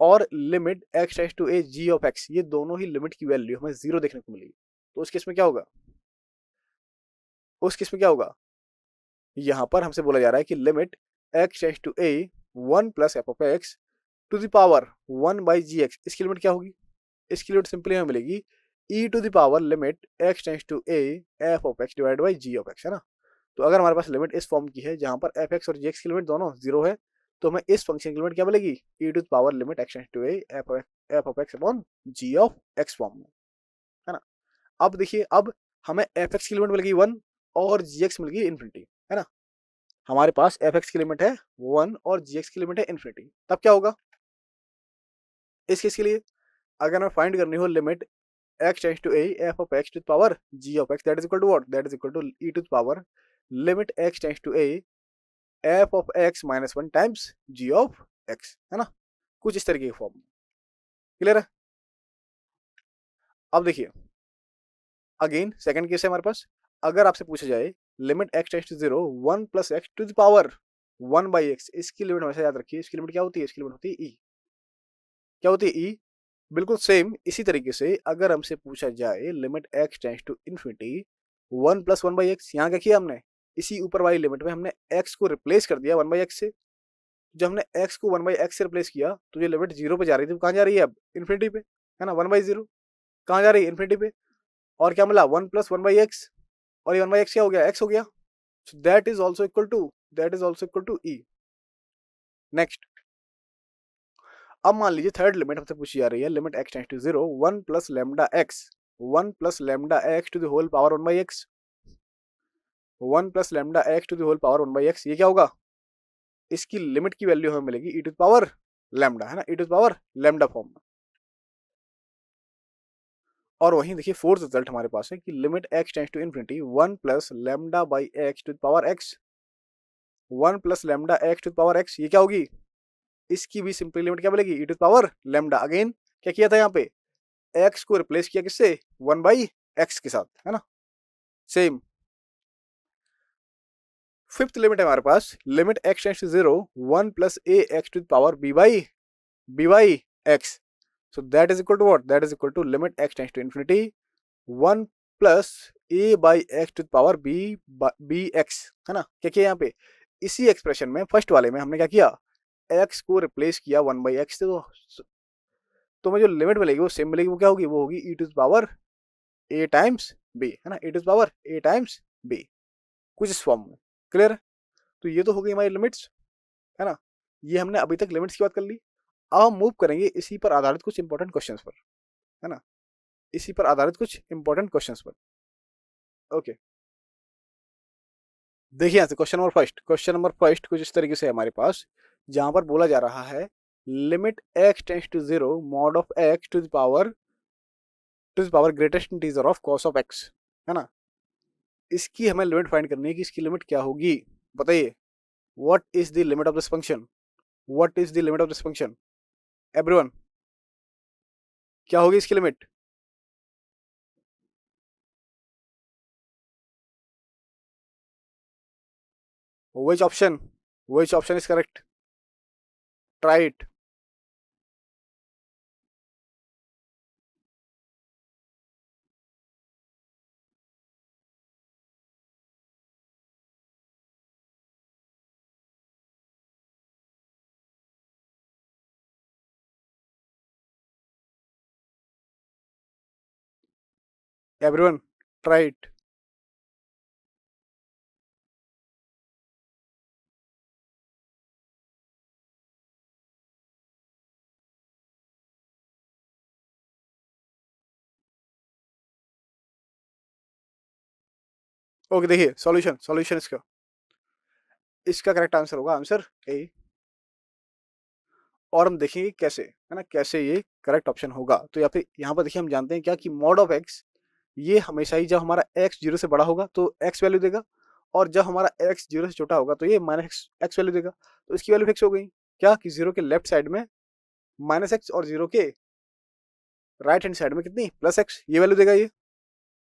और limit x tends to a g of x, ये दोनों ही लिमिट की वैल्यू हमें जीरो देखने को मिलेगी। तो उस केस में क्या होगा, उस केस में क्या होगा, यहां पर हमसे बोला जा रहा है कि limit x tends to a 1 plus f of x to the power 1 by g x, इसकी लिमिट क्या होगी, इसकी लिमिट सिंपली हमें मिलेगी e to the power limit x tends to a f of x divide by g of x, है ना। तो अगर हमारे पास लिमिट इस फॉर्म की है जहां पर एफ एक्स और जी एक्स की लिमिट दोनों जीरो है, तो हमें इस फंक्शन की लिमिट क्या मिलेगी, e to power limit x tends to a f of x upon g of x form में, है ना। अब देखिए, अब हमें एफ एक्स की लिमिट मिल गई 1 और जी एक्स मिल गई इन्फिनिटी, है ना। हमारे पास एफ एक्स की लिमिट है 1 और जी एक्स की लिमिट है इन्फिनिटी। तब क्या होगा इस केस के लिए, अगर हमें फाइंड करनी हो limit x tends to a f of x to the power g of x, that is equal to what, that is equal to e to the power limit x tends to a f of x minus 1 times g of x, है ना, कुछ इस तरीके की फॉर्म। क्लियर है। अब देखिए, अगेन सेकंड केस है हमारे पास, अगर आपसे पूछा जाए limit x tends to 0 1 plus x to the power 1 by x, इसकी लिमिट हमेशा याद रखिए, इसकी लिमिट क्या होती है, इसकी लिमिट होती है e, क्या होती है e, बिल्कुल सेम इसी तरीके से अगर हमसे पूछा जाए limit x tends to infinity 1 plus 1 by x, यहाँ क्या किया हमने, इसी ऊपर वाली लिमिट में हमने x को रिप्लेस कर दिया 1 बाई एक्स से। जब हमने x को 1 बाई एक्स से रिप्लेस किया तो ये लिमिट जीरो पे जा रही थी, कहाँ जा रही है अब, इन्फिनिटी पे, है ना, 1 बाई जीरो कहाँ जा रही है, इन्फिनिटी पे। और क्या मिला 1 प्लस 1 बाई एक्स, और ये 1 बाई एक्स क्या हो गया, x हो गया। So that is also equal to e. Next, अब मान लीजिए थर्ड लिमिट हमसे पूछी जा रही है limit x tends to 0 1 plus lambda x, 1 plus lambda x to the whole power 1 by x, 1 plus lambda x to the whole power 1 by x, ये क्या होगा, इसकी लिमिट की वैल्यू हमें मिलेगी ई टू पावर लैम्डा, है ना, ई टू पावर लैम्डा फॉर्म में। और वहीं देखिए फोर्थ रिजल्ट हमारे पास है कि limit x tends to infinity 1 plus lambda by x to power x, 1 plus lambda x to power x, ये क्या होगी, इसकी भी सिंपल लिमिट क्या मिलेगी, e to power lambda. Again क्या किया था यहाँ पे, x को रिप्लेस किया किससे, 1 बाई एक्स के साथ, है ना, सेम। फिफ्थ लिमिट है हमारे पास limit x tends to 0 1 plus a x to power b by x, so that is equal to what, that is equal to limit x tends to infinity 1 plus a by x to the power bx, है ना। क्या किया यहाँ पे, इसी एक्सप्रेशन में फर्स्ट वाले में हमने क्या किया, x को रिप्लेस किया 1 बाई एक्स से, तो हमें जो लिमिट मिलेगी वो सेम मिलेगी, वो क्या होगी, वो होगी e to power a times b, है ना, e to power a times b, कुछ इस फॉर्म में। क्लियर है। तो ये तो हो गई हमारी लिमिट्स, है ना, ये हमने अभी तक लिमिट्स की बात कर ली। अब हम मूव करेंगे इसी पर आधारित कुछ इंपॉर्टेंट क्वेश्चंस पर, है ना, इसी पर आधारित कुछ इंपॉर्टेंट क्वेश्चंस पर। ओके, देखिए यहाँ से क्वेश्चन नंबर फर्स्ट कुछ इस तरीके से है हमारे पास, जहां पर बोला जा रहा है limit x tends to 0 mod of x to the power greatest integer of cos of x, है ना। इसकी हमें लिमिट फाइंड करनी है कि इसकी लिमिट क्या होगी, बताइए, what is the limit of this function, what is the limit of this function, everyone, क्या होगी इसकी limit, which option is correct, try it। Everyone try it. Okay, देखिए सॉल्यूशन इसका, इसका करेक्ट आंसर होगा आंसर ए। और हम देखेंगे कैसे, है ना, कैसे ये करेक्ट ऑप्शन होगा। तो यहाँ पर देखिए हम जानते हैं क्या कि मॉड ऑफ एक्स ये हमेशा ही जब हमारा एक्स जीरो से बड़ा होगा तो एक्स वैल्यू देगा, और जब हमारा एक्स जीरो से छोटा होगा तो ये माइनस एक्स वैल्यू देगा। तो इसकी वैल्यू फिक्स हो गई क्या कि जीरो के लेफ्ट साइड में माइनस एक्स और जीरो के राइट हैंड साइड में कितनी प्लस एक्स, ये वैल्यू देगा ये,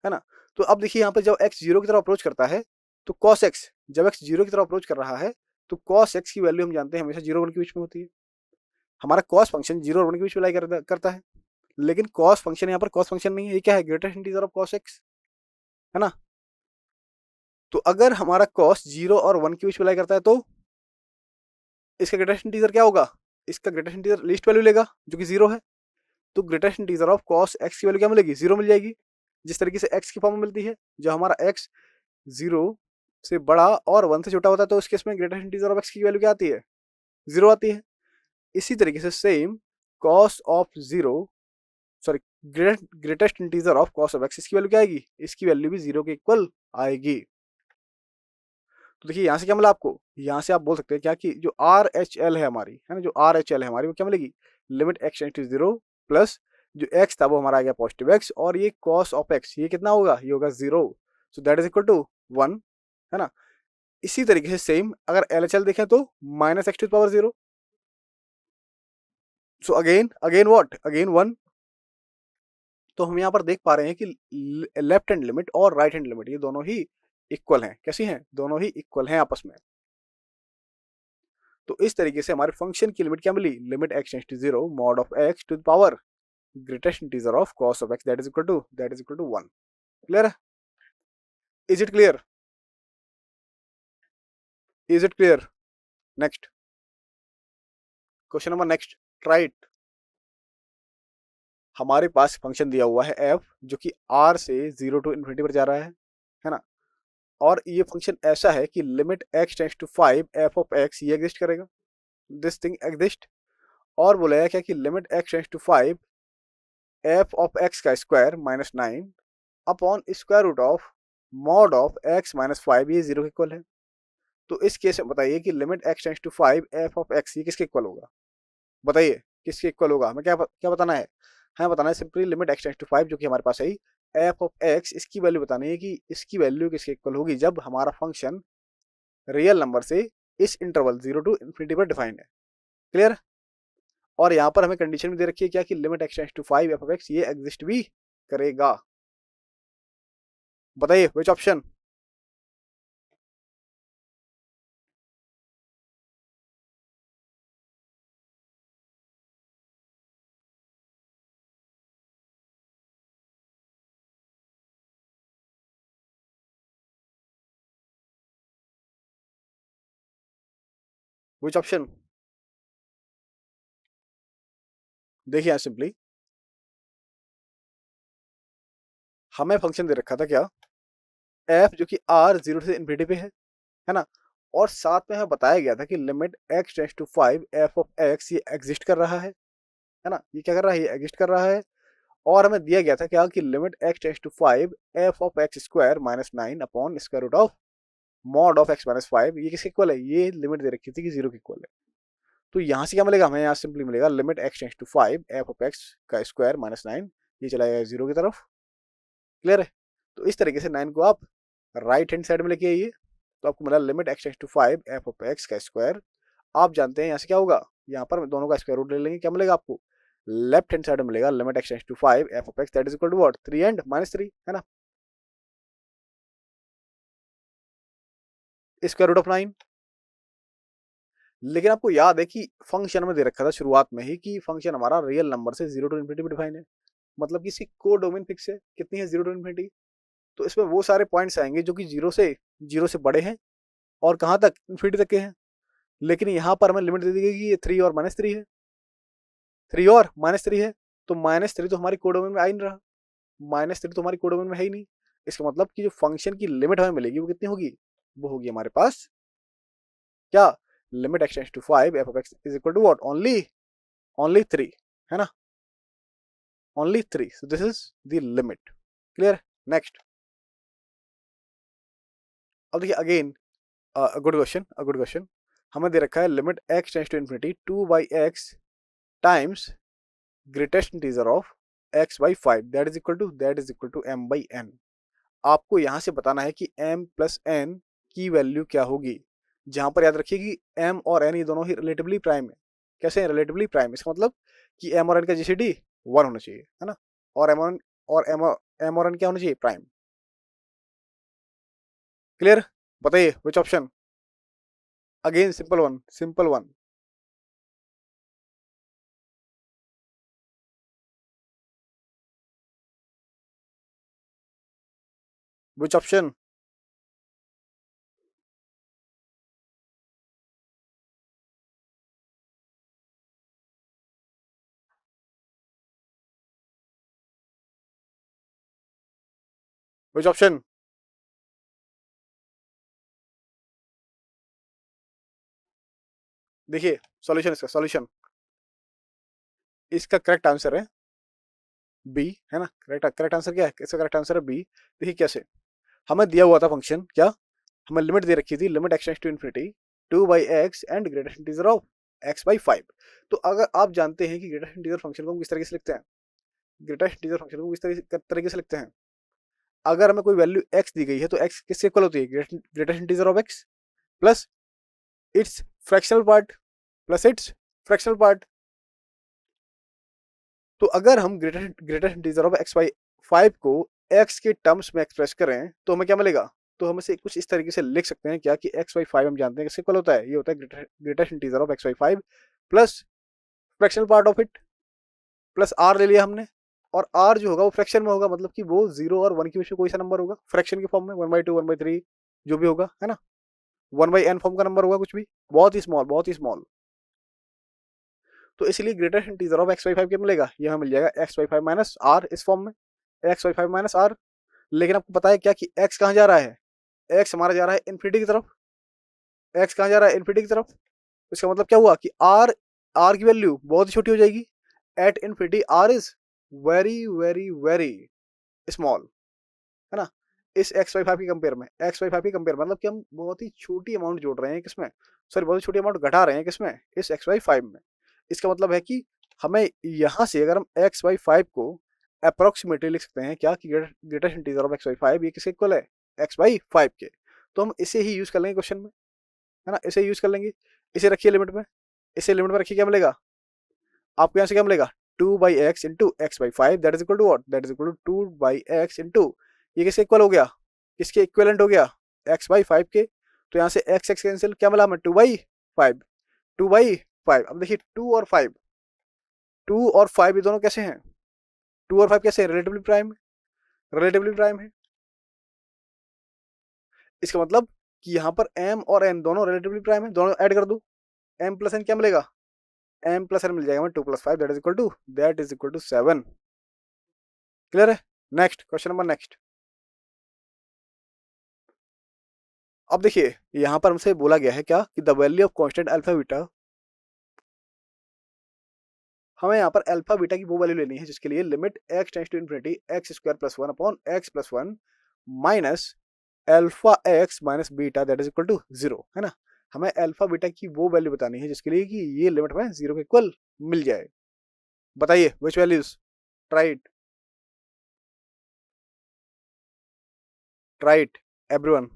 है ना। तो अब देखिए यहाँ पे जब एक्स जीरो की तरफ अप्रोच करता है तो कॉस एक्स, जब एक्स जीरो की तरफ अप्रोच कर रहा है तो कॉस एक्स की वैल्यू हम जानते हैं हमेशा जीरो वन के बीच में होती है। हमारा कॉस फंक्शन जीरो और वन के बीच में लाई करता है, लेकिन कॉस फंक्शन यहाँ पर कॉस फंक्शन नहीं है, ये क्या है, greatest integer of cos x, है ना। तो अगर हमारा कॉस जीरो और वन के बीच में लाई करता है तो इसका ग्रेटेस्ट इंटीजर क्या होगा, इसका ग्रेटेस्ट इंटीजर लीस्ट वैल्यू लेगा जो कि जीरो है। तो greatest integer of cos x की वैल्यू क्या मिलेगी, जीरो मिल जाएगी, जिस तरीके से एक्स की फॉर्म में मिलती है। जब हमारा एक्स जीरो से बड़ा और वन से छोटा होता है तो उस केस में ग्रेटेस्ट इंटीजर ऑफ एक्स की वैल्यू क्या आती है, जीरो आती है। इसी तरीके से same cos of zero, sorry, greatest integer of cos of x, इसकी वैल्यू क्या आएगी, इसकी वैल्यू भी जीरो के इक्वल आएगी। तो देखिए यहाँ से क्या मिला आपको, यहाँ से आप बोल सकते हैं क्या कि जो आर एच एल है हमारी, है ना, जो आर एच एल है हमारी वो क्या मिलेगी, limit x tends to zero plus जो एक्स था वो हमारा आ गया पॉजिटिव एक्स, और ये कॉस ऑफ एक्स ये कितना होगा, ये होगा zero, so that is equal to one, है ना। इसी तरीके से सेम अगर एल एच एल देखें तो minus x to power zero, so again again what, again one. तो हम यहाँ पर देख पा रहे हैं कि लेफ्ट हैंड लिमिट और राइट हैंड लिमिट ये दोनों ही इक्वल हैं, कैसी हैं, दोनों ही इक्वल हैं आपस में। तो इस तरीके से हमारे फंक्शन की लिमिट क्या मिली, limit x tends to zero mod of x to the power greatest integer of cos of x that is equal to one. Clear है, is it clear, is it clear. Next question number next, try it. हमारे पास फंक्शन दिया हुआ है एफ जो कि आर से जीरो टू इन्फिनिटी पर जा रहा है ना। और ये फंक्शन ऐसा है कि limit x tends to five f of x ये एग्जिस्ट करेगा, दिस थिंग एग्जिस्ट। और बोला है क्या कि limit x tends to five f of x का square minus nine upon square root of mod of x minus five ये जीरो के इक्वल है। तो इस केस में बताइए कि limit x tends to five f of x ये किसके इक्वल होगा, बताइए किसके इक्वल होगा। हमें क्या बताना है, हमें बताना है simply limit x tends to five जो कि हमारे पास है एफ ऑफ एक्स, इसकी वैल्यू बतानी है कि इसकी वैल्यू किसके इक्वल होगी जब हमारा फंक्शन रियल नंबर से इस इंटरवल जीरो टू इन्फिनिटी पर डिफाइंड है। क्लियर। और यहाँ पर हमें कंडीशन भी दे रखी है क्या कि limit x tends to five f of x ये एग्जिस्ट भी करेगा। बताइए विच ऑप्शन, विच ऑप्शन। देखिए यहाँ सिंपली हमें फंक्शन दे रखा था क्या, एफ जो कि आर जीरो से इन्फिनिटी पे है ना। और साथ में हमें बताया गया था कि limit x tends to five f of x ये एग्जिस्ट कर रहा है ना, ये क्या कर रहा है, ये एग्जिस्ट कर रहा है। और हमें दिया गया था क्या कि limit x tends to five f of x square minus nine upon square root of mod of x minus five ये किसके इक्वल है, ये लिमिट दे रखी थी कि जीरो के इक्वल है। तो यहाँ से क्या मिलेगा, हमें यहाँ सिंपली मिलेगा limit x tends to five f of x का स्क्वायर माइनस नाइन, ये चला जाएगा जीरो की तरफ। क्लियर है। तो इस तरीके से नाइन को आप राइट हैंड साइड में लेके आइए, तो आपको मिला limit x tends to five f of x का स्क्वायर। आप जानते हैं यहाँ से क्या होगा, यहाँ पर दोनों का स्क्वायर रूट ले लेंगे, क्या मिलेगा आपको, लेफ्ट हैंड साइड में मिलेगा limit x tends to five f of x that is equal to what, three and minus three, है ना, स्क्वायर रूट ऑफ नाइन। लेकिन आपको याद है कि फंक्शन में दे रखा था शुरुआत में ही कि फंक्शन हमारा रियल नंबर से जीरो टू इन्फिनिटी डिफाइन है, मतलब कि इसकी को डोमेन फिक्स है, कितनी है, जीरो टू इन्फिनिटी। तो इसमें वो सारे पॉइंट्स आएंगे जो कि जीरो से बड़े हैं और कहाँ तक, इन्फिनिटी तक के हैं। लेकिन यहाँ पर हमें लिमिट दे दी गई कि ये थ्री और माइनस थ्री है, थ्री और माइनस थ्री है, तो माइनस थ्री तो हमारी कोडोमेन में आ ही नहीं रहा, माइनस थ्री तो हमारी कोडोमेन में है ही नहीं। इसका मतलब कि जो फंक्शन की लिमिट हमें मिलेगी वो कितनी होगी, वो होगी हमारे पास क्या, limit x tends to five f of x is equal to what, only three, है ना, only three, so this is the limit. Clear. Next अब देखिए अगेन गुड क्वेश्चन। हमें दे रखा है limit x tends to infinity 2/x times greatest integer of x by 5 that is equal to m by n। आपको यहाँ से बताना है कि m प्लस n की वैल्यू क्या होगी, जहां पर याद रखिए कि m और n ये दोनों ही रिलेटिवली प्राइम है। कैसे है रिलेटिवली प्राइम? इसका मतलब कि m और n का जीसीडी 1 होना चाहिए, है ना, और m और n क्या होना चाहिए? प्राइम। क्लियर? बताइए which option? Again simple one. Which option? Which option? देखिए सॉल्यूशन, इसका करेक्ट आंसर है बी, है ना। करेक्ट आंसर क्या है? इसका करेक्ट आंसर है बी। देखिए कैसे, हमें दिया हुआ था फंक्शन क्या, हमें लिमिट दे रखी थी, limit x tends to infinity 2/x and greatest integer of x by 5। तो अगर आप जानते हैं कि ग्रेटेस्ट इंटीजर फंक्शन को हम किस तरीके से लिखते हैं, ग्रेटेस्ट इंटीजर फंक्शन को किस तरीके से लिखते हैं, अगर हमें कोई वैल्यू x दी गई है तो x किससे इक्वल होती है? Greatest integer of x plus it's fractional part, fractional part. तो अगर हम greatest integer of x by 5 को x के टर्म्स में एक्सप्रेस करें तो हमें क्या मिलेगा? तो हम इसे कुछ इस तरीके से लिख सकते हैं क्या कि x बाई 5 हम जानते हैं किससे इक्वल होता है, ये होता है greatest integer of x by 5 plus fractional part of it plus r ले लिया हमने, और r जो होगा वो फ्रैक्शन में होगा, मतलब कि वो 0 और 1 के बीच में कोई सा नंबर होगा फ्रैक्शन के फॉर्म में, 1/2 1/3 जो भी होगा, है ना, 1/n फॉर्म का नंबर होगा, कुछ भी बहुत ही स्मॉल, बहुत ही स्मॉल। तो इसलिए greatest integer of x by 5 क्या मिलेगा? ये हमें मिल जाएगा x बाई 5 माइनस आर, इस फॉर्म में x बाई 5 माइनस आर। लेकिन आपको पता है क्या कि x कहाँ जा रहा है? x हमारा जा रहा है इन्फिनिटी की तरफ। x कहाँ जा रहा है? इन्फिनिटी की तरफ। इसका मतलब क्या हुआ कि r की वैल्यू बहुत ही छोटी हो जाएगी। At infinity r is very very very small, है ना। इस x बाई 5 की कंपेयर में, मतलब कि हम बहुत ही छोटी अमाउंट जोड़ रहे हैं किसमें, सॉरी बहुत ही छोटी अमाउंट घटा रहे हैं किसमें? इस x बाई 5 में। इसका मतलब है कि हमें यहाँ से अगर हम x बाई 5 को अप्रोक्सीमेटली लिख सकते हैं क्या कि greatest integer of x by 5 ये किसके इक्वल है? x बाई 5 के। तो हम इसे ही यूज कर लेंगे क्वेश्चन में, है ना, इसे यूज कर लेंगे। इसे रखिए लिमिट में, इसे लिमिट में रखिए, क्या मिलेगा आपको? यहाँ से क्या मिलेगा? 2/x into x by 5 that is equal to what? That is equal to 2/x into, ये किसके इक्वल हो गया? किसके इक्विवेलेंट हो गया? x बाई 5 के। तो यहाँ से x कैंसिल, क्या मिला हमें? 2/5, 2/5। अब देखिए 2 और 5 ये दोनों कैसे हैं? 2 और 5 कैसे हैं? रिलेटिवली प्राइम, रिलेटिवली प्राइम है। इसका मतलब कि यहाँ पर m और n दोनों रिलेटिवली प्राइम है, दोनों ऐड कर दो, m प्लस n क्या मिलेगा? m प्लस n मिल जाएगा हमें 2 + 5 that is equal to 7। Clear है? Next question number next. अब देखिए यहाँ पर हमसे बोला गया है क्या कि the value of constant alpha beta, हमें यहाँ पर अल्फा बीटा की वो वैल्यू लेनी है जिसके लिए limit x tends to infinity x square plus 1 upon x plus 1 minus alpha x minus beta that is equal to 0, है ना। हमें अल्फा बीटा की वो वैल्यू बतानी है जिसके लिए कि ये लिमिट हमें 0 के इक्वल मिल जाए। बताइए which values? Try it, try it everyone.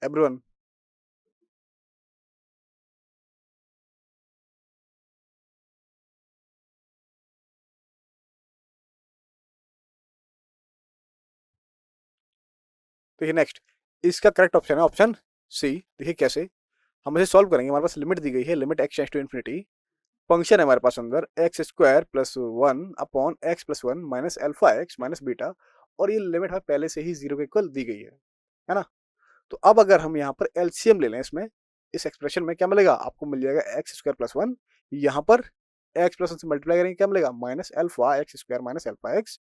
Everyone. देखिए नेक्स्ट, इसका करेक्ट ऑप्शन है ऑप्शन सी। देखिए कैसे हम इसे सॉल्व करेंगे। हमारे पास लिमिट दी गई है, limit x tends to infinity, function है हमारे पास अंदर x square plus 1 upon x plus 1 minus alpha x minus beta, और ये लिमिट हमें पहले से ही 0 के इक्वल दी गई है ना। तो अब अगर हम यहाँ पर एलसीएम ले लें इसमें, इस एक्सप्रेशन में क्या मिलेगा आपको? मिल जाएगा एक्स स्क्वायर प्लस 1, यहाँ पर एक्स प्लस 1 से मल्टीप्लाई करेंगे क्या मिलेगा? Minus alpha x square minus alpha x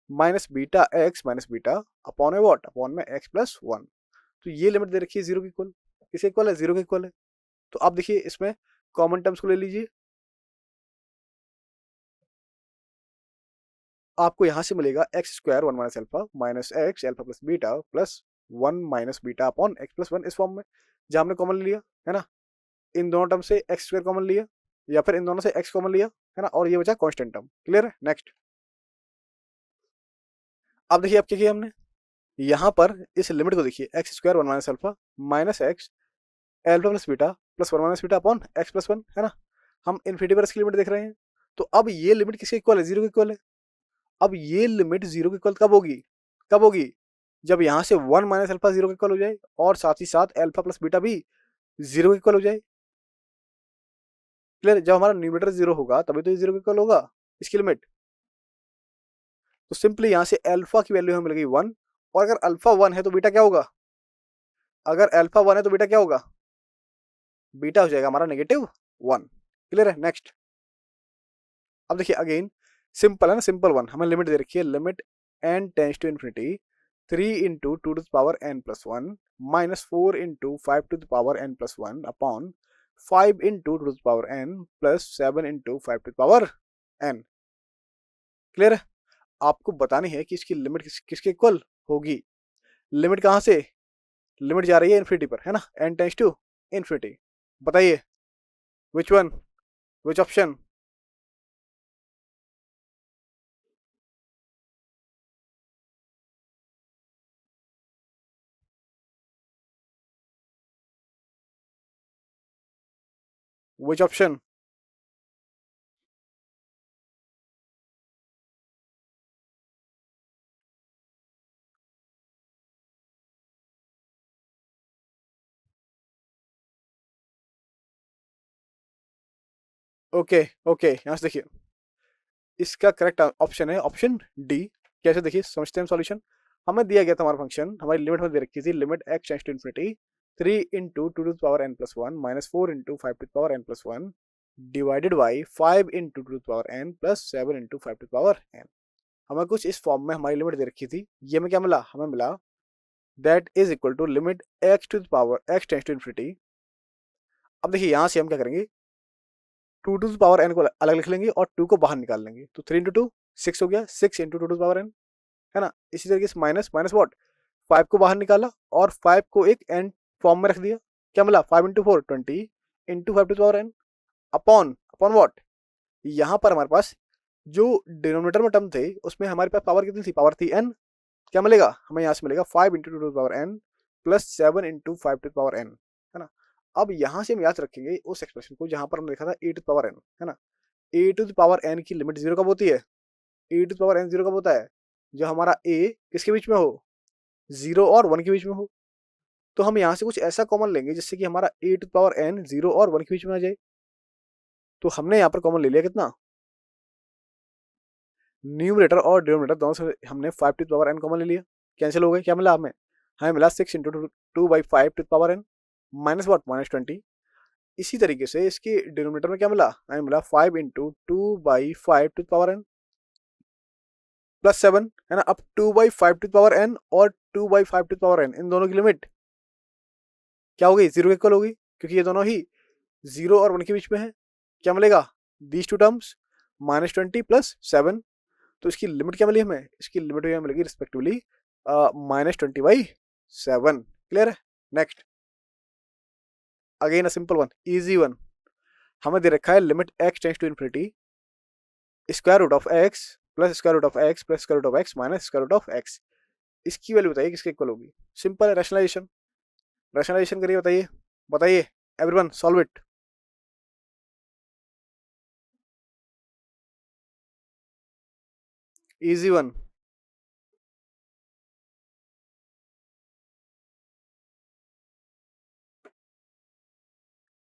minus beta x minus beta upon में वॉट? अपॉन में एक्स प्लस 1। तो ये लिमिट दे रखी है 0 के इक्वल, किसके इक्वल है? 0 के इक्वल है। तो आप देखिए इसमें कॉमन टर्म्स को ले लीजिए, आपको यहां से मिलेगा x square 1 minus alpha minus x alpha plus beta plus 1 minus beta upon x plus 1 इस फॉर्म में, जहां हमने कॉमन लिया है ना, इन दोनों टर्म से एक्स स्क्वायर कॉमन लिया या फिर इन दोनों से एक्स कॉमन लिया है ना, और ये बचा कांस्टेंट टर्म। क्लियर है? नेक्स्ट, अब देखिए अब क्या किया हमने, यहाँ पर इस लिमिट को देखिए, x square 1 minus alpha minus x alpha plus beta plus 1 minus beta upon x plus 1 है ना, हम इन्फिनिटी पर इसकी लिमिट देख रहे हैं। तो अब ये लिमिट किसके इक्वल है? जीरो के इक्वल है। अब ये लिमिट जीरो के इक्वल कब होगी? कब होगी? जब यहाँ से 1 माइनस अल्फा जीरो के इक्वल हो जाए और साथ ही साथ अल्फा प्लस बीटा भी जीरो के इक्वल हो जाए। क्लियर? जब हमारा न्यूमरेटर जीरो होगा तभी तो ये जीरो के इक्वल होगा इसकी लिमिट। तो सिंपली यहाँ से अल्फा की वैल्यू हमें मिलेगी 1, और अगर अल्फा 1 है तो बीटा क्या होगा? अगर अल्फा 1 है तो बीटा क्या होगा? बीटा हो जाएगा हमारा -1। क्लियर है? नेक्स्ट, अब देखिए अगेन सिंपल है ना, सिंपल वन, हमें लिमिट दे रखी है, limit n tends to infinity 3 into two to power n plus 1 minus 4 into 5 to the power n plus 1 upon 5 into two to power n plus 7 into 5 to the power n। Clear है? आपको बतानी है कि इसकी लिमिट किसके इक्वल होगी। लिमिट कहां से? लिमिट जा रही है इन्फिनिटी पर है ना, n टेंस टू इन्फिनिटी। बताइए which one, which option? Which option? Okay okay, यहां से देखिए, इसका करेक्ट ऑप्शन है ऑप्शन डी। कैसे? देखिए समझते हैं सॉल्यूशन। हमें दिया गया था हमारा फंक्शन, हमारी लिमिट में दे रखी थी, limit x tends to infinity 3 into two to power n plus 1 minus 4 into 5 to power n plus 1 divided by 5 into two power n plus 7 into 5 to power n. हमें कुछ इस फॉर्म में हमारी लिमिट दे रखी थी। ये हमें क्या मिला? हमें मिला that is equal to limit x to power x tends to infinity. अब देखिए यहाँ से हम क्या करेंगे, टू टू पावर एन को अलग लिख लेंगे और टू को बाहर निकाल लेंगे, तो 3 इंटू टू 6 हो गया, 6 इंटू टू पावर एन है ना। इसी तरीके से माइनस माइनस वॉट, 5 को बाहर निकाला और 5 को एक एन फॉर्म में रख दिया, क्या मिला? 5 into 4 20 into 5 to power n upon upon what. यहाँ पर हमारे पास जो डिनोमिनेटर में टर्म थे उसमें हमारे पास पावर कितनी थी? पावर थी एन। क्या मिलेगा हमें? यहाँ से मिलेगा 5 into two power n plus 7 into 5 to power n है ना। अब यहाँ से हम याद रखेंगे उस एक्सप्रेशन को जहां पर हमने देखा था ए टू पावर एन है ना। ए टू पावर एन की लिमिट जीरो कब होती है? ए टू पावर एन जीरो कब होता है? जो हमारा ए किसके बीच में हो? 0 और 1 के बीच में हो। तो हम यहाँ से कुछ ऐसा कॉमन लेंगे जिससे कि हमारा ए टू पावर एन 0 और 1 के बीच में आ जाए। तो हमने यहाँ पर कॉमन ले लिया कितना? न्यूमरेटर और डिनोमिनेटर दोनों से हमने 5 टू पावर एन कॉमन ले लिया, कैंसिल हो गए। क्या मिला हमें? हमें मिला 6 into two by 5 to power n minus what, -20। इसी तरीके से इसके डिनोमिनेटर में क्या मिला? हमें मिला 5 into two by 5 to power n plus 7 है ना। अब 2 बाई 5 टू पावर एन और 2 बाई 5 टू पावर एन, इन दोनों की लिमिट क्या होगी? जीरो के इक्वल होगी, क्योंकि ये दोनों ही 0 और 1 के बीच में है। क्या मिलेगा? These two terms -20 plus 7। तो इसकी लिमिट क्या मिली हमें? इसकी लिमिट हमें मिलेगी रिस्पेक्टिवली -20/7। क्लियर है? Next, again a simple one, easy one. हमें दे रखा है limit x tends to infinity square root of x plus square root of x plus square root of x minus square root of x. इसकी वैल्यू बताइए किसके इक्वल होगी। सिंपल है, रैशनलाइजेशन। रैशनलाइजेशन करिए, बताइए बताइए, everyone solve it. Easy one.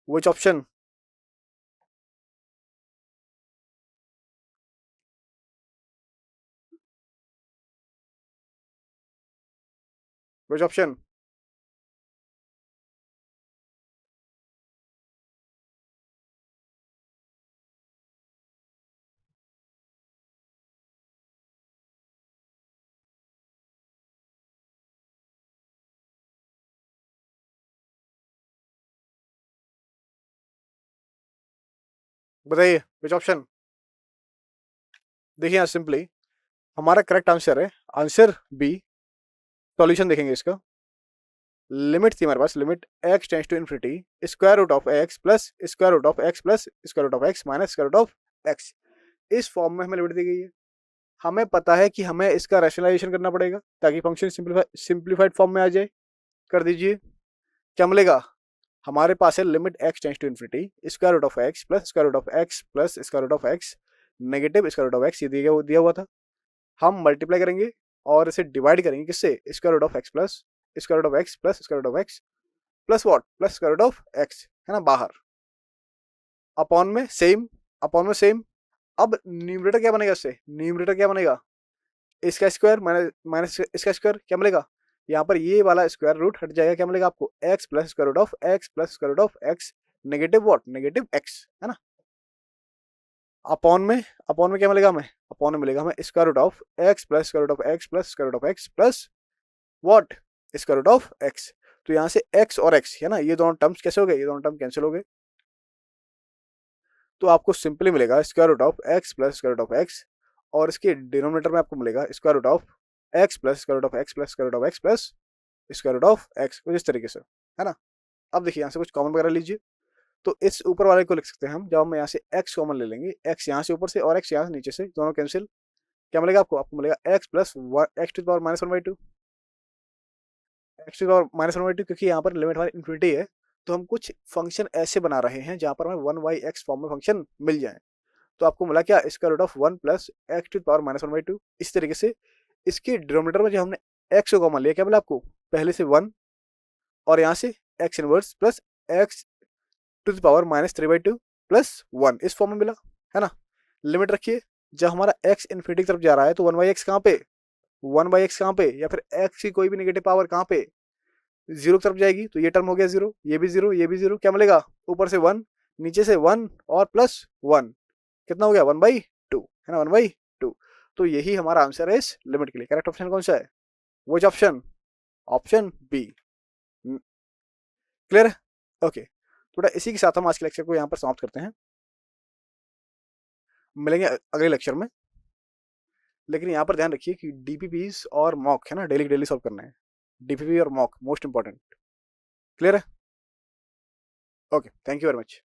Which option? Which option? बताइए विच ऑप्शन। देखिए यहाँ सिंपली हमारा करेक्ट आंसर है आंसर बी। सॉल्यूशन देखेंगे इसका। लिमिट थी हमारे पास, limit x tends to infinity square root of x plus square root of x plus square root of x minus square root of x. इस फॉर्म में हमें लिमिट दी गई है। हमें पता है कि हमें इसका रैशनलाइजेशन करना पड़ेगा ताकि फंक्शन सिंप्लीफाइड फॉर्म में आ जाए। कर दीजिए। क्या मिलेगा? हमारे पास है limit x tends to infinity square root of x plus square root of x plus square root of x negative square root of x, ये दिया हुआ था। हम मल्टीप्लाई करेंगे और इसे डिवाइड करेंगे किससे? Square root of x plus square root of x plus square root of x plus what? Plus square root of x, है ना, बाहर। अपॉन में सेम, अपॉन में सेम। अब न्यूमरेटर क्या बनेगा? इससे न्यूमरेटर क्या बनेगा? इसका स्क्वायर माइनस माइनस इसका स्क्वायर, क्या मिलेगा? यहाँ पर ये वाला स्क्वायर रूट हट जाएगा, क्या मिलेगा आपको? X plus square root of x plus square root of x negative what? Negative x, है ना। अपॉन में, अपॉन में क्या मिलेगा हमें? अपॉन में मिलेगा हमें square root of x plus square root of x plus square root of x plus what? Square root of x. तो यहाँ से एक्स और एक्स, है ना, ये दोनों टर्म्स कैसे हो गए? ये दोनों टर्म कैंसिल हो गए। तो आपको सिंपली मिलेगा square root of x plus square root of x और इसके डिनोमिनेटर में आपको मिलेगा square root of x plus square root of x plus square root of x plus square root of x, कुछ इस तरीके से, है ना। अब देखिए यहाँ से कुछ कॉमन वगैरह लीजिए। तो इस ऊपर वाले को लिख सकते हैं हम, जब हम यहाँ से एक्स कॉमन ले लेंगे, एक्स यहाँ से ऊपर से और एक्स यहाँ से नीचे से, दोनों कैंसिल। क्या मिलेगा आपको? आपको मिलेगा x plus x to power minus one by two, x to power minus one by two, क्योंकि यहाँ पर लिमिट हमारी इन्फिनिटी है। तो हम कुछ फंक्शन ऐसे बना रहे हैं जहाँ पर हमें वन बाई एक्स फॉर्म में फंक्शन मिल जाए। तो आपको मिला क्या? Square root of one plus x to power minus one by two. इस तरीके से इसके डिनोमिनेटर में जो हमने एक्स को कॉमन लिया, क्या मिला आपको? पहले से वन और यहाँ से x inverse plus x to the power minus three by two plus one, इस फॉर्म में मिला, है ना। लिमिट रखिए। जब हमारा एक्स इन्फिनिटी की तरफ जा रहा है तो वन बाई एक्स कहाँ पे? वन बाई एक्स कहाँ पे? या फिर एक्स की कोई भी नेगेटिव पावर कहाँ पे? जीरो की तरफ जाएगी। तो ये टर्म हो गया जीरो, ये भी जीरो, ये भी जीरो। क्या मिलेगा? ऊपर से वन, नीचे से वन और प्लस वन, कितना हो गया? वन बाई टू, है ना, वन बाई टू। तो यही हमारा आंसर है इस लिमिट के लिए। करेक्ट ऑप्शन कौन सा है? वो ऑप्शन, ऑप्शन बी। क्लियर है? ओके। थोड़ा इसी के साथ हम आज के लेक्चर को यहाँ पर समाप्त करते हैं। मिलेंगे अगले लेक्चर में। लेकिन यहाँ पर ध्यान रखिए कि डीपीपीज और मॉक, है ना, डेली डेली सॉल्व करना है। डीपीपी और मॉक मोस्ट इंपॉर्टेंट। क्लियर है? Okay, thank you very much.